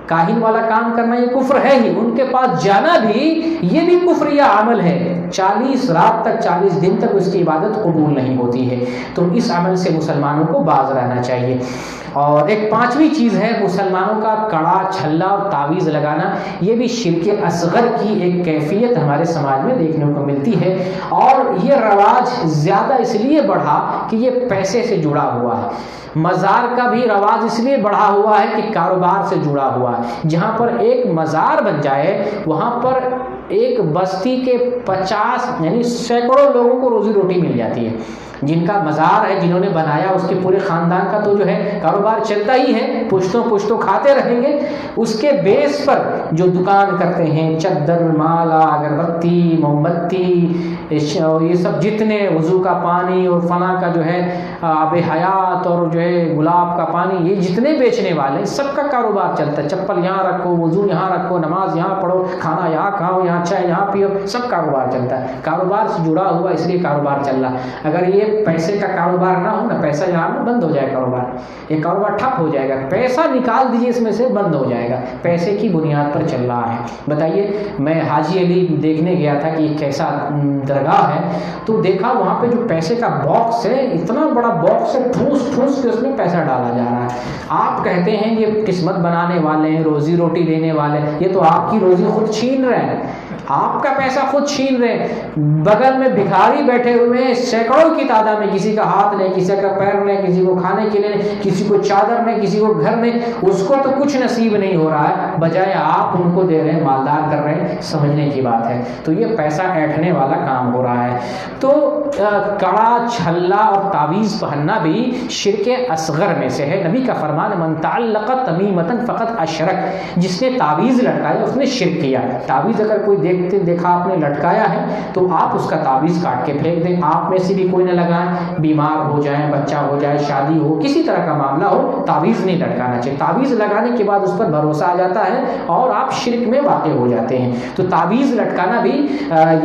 کاہن والا کام کرنا یہ کفر ہے ہی. ان کے پاس جانا بھی یہ بھی کفریہ عمل ہے. 40 رات تک 40 دن تک اس کی عبادت قبول نہیں ہوتی ہے۔ تو اس عمل سے مسلمانوں کو باز رہنا چاہیے۔ اور ایک 5ویں چیز ہے مسلمانوں کا کڑا چھلا اور تعویذ لگانا، یہ بھی شرک اصغر کی ایک کیفیت ہمارے سماج میں دیکھنے کو ملتی ہے، اور یہ رواج زیادہ اس لیے بڑھا کہ یہ پیسے سے جڑا ہوا ہے۔ مزار کا بھی رواج اس لیے بڑھا ہوا ہے کہ کاروبار سے جڑا ہوا ہے۔ جہاں پر ایک مزار بن جائے وہاں پر ایک بستی کے 50 یعنی سینکڑوں لوگوں کو روزی روٹی مل جاتی ہے۔ جن کا مزار ہے، جنہوں نے بنایا، اس کے پورے خاندان کا تو جو ہے کاروبار چلتا ہی ہے، پشتوں کھاتے رہیں گے۔ اس کے بیس پر جو دکان کرتے ہیں، چادر، مالا، اگربتی، موم بتی، یہ سب جتنے وضو کا پانی اور فلاں کا جو ہے آب حیات اور جو ہے گلاب کا پانی، یہ جتنے بیچنے والے سب کا کاروبار چلتا ہے۔ چپل یہاں رکھو، وضو یہاں رکھو، نماز یہاں پڑھو، کھانا یہاں کھاؤ، یہاں چائے یہاں پیو، سب کاروبار چلتا ہے۔ کاروبار سے جڑا ہوا اس لیے کاروبار چل رہا ہے۔ اگر یہ پیسے کا کاروبار نہ ہو نا، پیسہ یہاں میں بند ہو جائے کاروبار، یہ کاروبار ٹھپ ہو جائے گا۔ پیسہ نکال دیجیے اس میں سے، بند ہو جائے گا، پیسے کی بنیاد پر چل رہا ہے۔ بتائیے، میں حاجی علی دیکھنے گیا تھا کہ یہ کیسا درگاہ ہے، تو دیکھا وہاں پہ جو پیسے کا باکس ہے، اتنا بڑا باکس ہے، ٹھوس کے اس میں پیسہ ڈالا جا رہا ہے۔ آپ کہتے ہیں یہ قسمت بنانے والے ہیں، روزی روٹی دینے والے، یہ تو آپ کی روزی خود چھین رہے ہیں، آپ کا پیسہ خود چھین رہے ہیں۔ بغل میں بھکاری بیٹھے ہوئے ہیں سینکڑوں کی تعداد میں، کسی کا ہاتھ نہیں، کسی کا پیر نہیں، کسی کو کھانے کے لیے نہیں، کسی کو چادر نہیں، کسی کو گھر نہیں، اس کو تو کچھ نصیب نہیں ہو رہا ہے، بجائے آپ ان کو دے رہے ہیں، مالدار کر رہے ہیں۔ سمجھنے کی بات ہے، تو یہ پیسہ ایٹھنے والا کام ہو رہا ہے۔ تو کڑا چھلا اور تعویذ پہننا بھی شرک اصغر میں سے ہے۔ نبی کا فرمان، من تعلق تمیمۃ فقد اشرک، جس نے تعویذ لٹکایا اس نے شرک کیا۔ تعویذ اگر کوئی دیکھا آپ نے لٹکایا ہے تو آپ اس کا تعویذ کاٹ کے پھینک دیں۔ آپ میں سے بھی کوئی نہ لگائیں، بیمار ہو جائیں، بچہ ہو جائے، شادی ہو، کسی طرح کا معاملہ ہو، تعویذ نہیں لٹکانا چاہیے۔ تعویذ لگانے کے بعد اس پر بھروسہ آ جاتا ہے اور آپ شرک میں واقع ہو جاتے ہیں۔ تو تعویذ لٹکانا بھی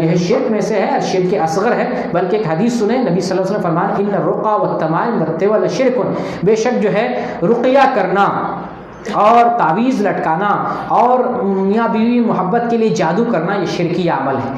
یہ شرک میں سے ہے، شرک اصغر ہے۔ بلکہ ایک حدیث سنیں، نبی صلی اللہ علیہ وسلم فرمان، ان الرقى والتمائم والتول شرک، بے شک جو ہے رقیہ کرنا اور تعویذ لٹکانا اور میاں بیوی محبت کے لیے جادو کرنا، یہ شرکی عمل ہے۔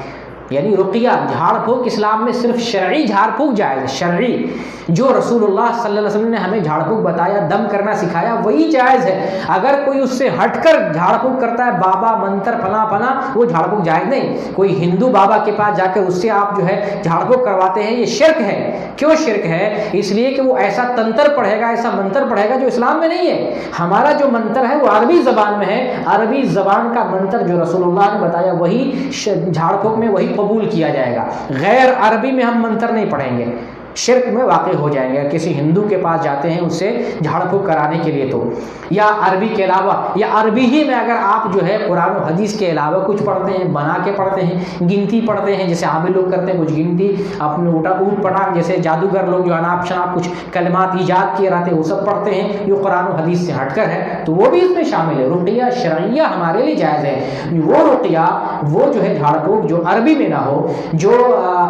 یعنی رقیہ، جھاڑ پھونک اسلام میں صرف شرعی جھاڑ پھونک جائز ہے، شرعی جو رسول اللہ صلی اللہ علیہ وسلم نے ہمیں جھاڑ پھونک بتایا، دم کرنا سکھایا، وہی جائز ہے۔ اگر کوئی اس سے ہٹ کر جھاڑ پھونک کرتا ہے، بابا منتر فلاں فلاں، وہ جھاڑ پھونک جائز نہیں۔ کوئی ہندو بابا کے پاس جا کر اس سے آپ جو ہے جھاڑ پھونک کرواتے ہیں، یہ شرک ہے۔ کیوں شرک ہے؟ اس لیے کہ وہ ایسا تنتر پڑھے گا، ایسا منتر پڑھے گا جو اسلام میں نہیں ہے۔ ہمارا جو منتر ہے وہ عربی زبان میں ہے، عربی زبان کا منتر جو رسول اللہ نے بتایا وہی جھاڑ پھونک میں وہی قبول کیا جائے گا۔ غیر عربی میں ہم منتر نہیں پڑھیں گے، شرک میں واقع ہو جائیں گے۔ کسی ہندو کے پاس جاتے ہیں اس سے جھاڑ پھونک کرانے کے لیے، تو یا عربی کے علاوہ یا عربی ہی میں اگر آپ جو ہے قرآن و حدیث کے علاوہ کچھ پڑھتے ہیں، بنا کے پڑھتے ہیں، گنتی پڑھتے ہیں، جیسے عامل لوگ کرتے ہیں کچھ گنتی، اپنے اوٹ پٹاک جیسے جادوگر لوگ جو اناپ شناپ کچھ کلمات ایجاد کیے رہتے ہیں، وہ سب پڑھتے ہیں جو قرآن و حدیث سے ہٹ کر ہے، تو وہ بھی اس میں شامل ہے۔ رقیہ شرعیہ ہمارے لیے جائز ہے۔ وہ رقیہ، وہ جو ہے جھاڑ پھونک جو عربی میں نہ ہو، جو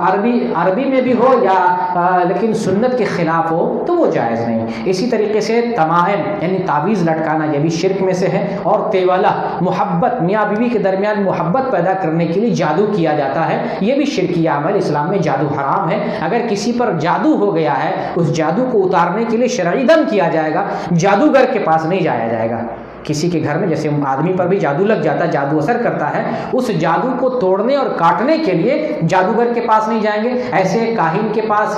عربی میں بھی ہو یا لیکن سنت کے خلاف ہو، تو وہ جائز نہیں۔ اسی طریقے سے تمائم یعنی تعویذ لٹکانا، یہ بھی شرک میں سے ہے۔ اور تیولہ، محبت، میاں بیوی کے درمیان محبت پیدا کرنے کے لیے جادو کیا جاتا ہے، یہ بھی شرکی عمل۔ اسلام میں جادو حرام ہے۔ اگر کسی پر جادو ہو گیا ہے، اس جادو کو اتارنے کے لیے شرعی دم کیا جائے گا، جادوگر کے پاس نہیں جایا جائے گا۔ کسی کے گھر میں جیسے آدمی پر بھی جادو لگ جاتا ہے، جادو اثر کرتا ہے، اس جادو کو توڑنے اور کاٹنے کے لیے جادوگر کے پاس نہیں جائیں گے، ایسے کاہن کے پاس،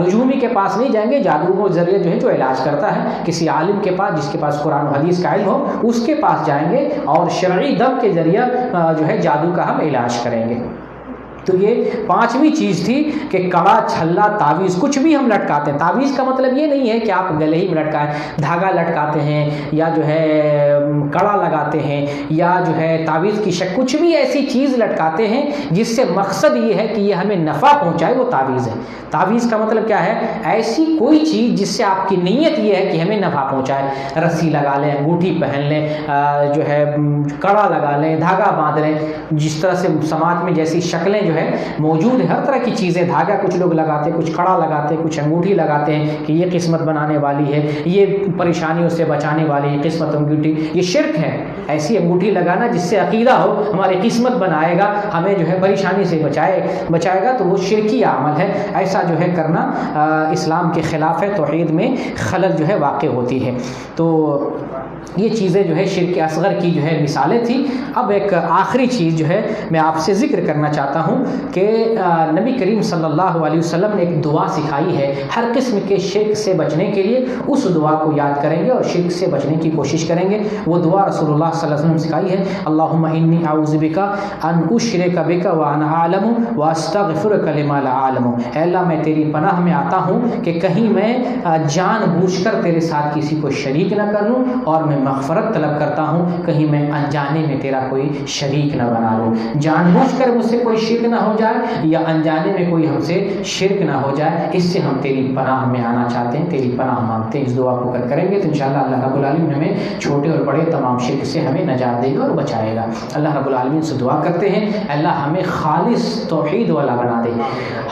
نجومی کے پاس نہیں جائیں گے۔ جادو کو ذریعے جو ہے جو علاج کرتا ہے، کسی عالم کے پاس جس کے پاس قرآن و حدیث کا علم ہو، اس کے پاس جائیں گے اور شرعی دم کے ذریعے جو ہے جادو کا ہم علاج کریں گے۔ تو یہ 5ویں چیز تھی کہ کڑا چھلا تعویذ کچھ بھی ہم لٹکاتے ہیں۔ تعویذ کا مطلب یہ نہیں ہے کہ آپ گلے ہی میں لٹکائیں، دھاگا لٹکاتے ہیں یا جو ہے کڑا لگاتے ہیں یا جو ہے تعویذ کی شکل، کچھ بھی ایسی چیز لٹکاتے ہیں جس سے مقصد یہ ہے کہ یہ ہمیں نفع پہنچائے، وہ تعویذ ہے۔ تعویذ کا مطلب کیا ہے؟ ایسی کوئی چیز جس سے آپ کی نیت یہ ہے کہ ہمیں نفع پہنچائے۔ رسی لگا لیں، انگوٹھی پہن لیں، جو ہے کڑا لگا لیں، دھاگا باندھ لیں، جس طرح سے سماج میں جیسی شکلیں جو جو ہے موجود ہے، ہر طرح کی چیزیں، دھاگا کچھ لوگ لگاتے، کچھ کڑا لگاتے، کچھ انگوٹھی لگاتے ہیں کہ یہ قسمت بنانے والی ہے، یہ پریشانیوں سے بچانے والی ہے قسمت انگوٹھی، یہ شرک ہے۔ ایسی انگوٹھی لگانا جس سے عقیدہ ہو ہماری قسمت بنائے گا، ہمیں جو ہے پریشانی سے بچائے گا، تو وہ شرکی عمل ہے۔ ایسا جو ہے کرنا اسلام کے خلاف ہے، توحید میں خلل جو ہے واقع ہوتی ہے۔ تو یہ چیزیں جو ہے شرک اصغر کی جو ہے مثالیں تھیں۔ اب ایک آخری چیز جو ہے میں آپ سے ذکر کرنا چاہتا ہوں کہ نبی کریم صلی اللہ علیہ وسلم نے ایک دعا سکھائی ہے ہر قسم کے شرک سے بچنے کے لیے، اس دعا کو یاد کریں گے اور شرک سے بچنے کی کوشش کریں گے۔ وہ دعا رسول اللہ صلی اللہ علیہ وسلم نے سکھائی ہے، اللہم انی اعوذ بک ان اشرک بک وانا اعلم واستغفرک لما لا اعلم۔ اے اللہ میں تیری پناہ میں آتا ہوں کہ کہیں میں جان بوجھ کر تیرے ساتھ کسی کو شریک نہ کر لوں، اور میں مغفرت طلب کرتا ہوں کہیں میں انجانے میں تیرا کوئی شریک نہ بنا لوں، جان بوجھ کر مجھ سے کوئی شرک نہ ہو جائے یا انجانے میں کوئی ہم سے شرک نہ ہو جائے، اس سے ہم تیری پناہ میں آنا چاہتے ہیں، تیری پناہ مانگتے ہیں۔ اس دعا کو کریں گے تو انشاءاللہ اللہ رب العالمین ہمیں چھوٹے اور بڑے تمام شرک سے ہمیں نجات دے گا اور بچائے گا۔ اللہ رب العالمین سے دعا کرتے ہیں اللہ ہمیں خالص توحید والا بنا دے،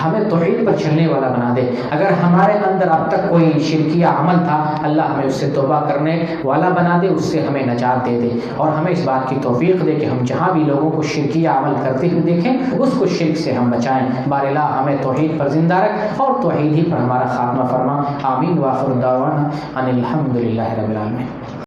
ہمیں توحید پر چلنے والا بنا دے۔ اگر ہمارے اندر اب تک کوئی شرکیہ عمل تھا، اللہ ہمیں اس سے توبہ کرنے والا بنا دے، اس سے ہمیں نجات دے دے، اور ہمیں اس بات کی توفیق دے کہ ہم جہاں بھی لوگوں کو شرکیہ عمل کرتے ہوئے دیکھیں اس کو شرک سے ہم بچائیں۔ بار الہ ہمیں توحید پر زندہ رکھ اور توحید ہی پر ہمارا خاتمہ فرما۔ آمین۔ وآخر دعوانا ان الحمد للہ رب العالمین۔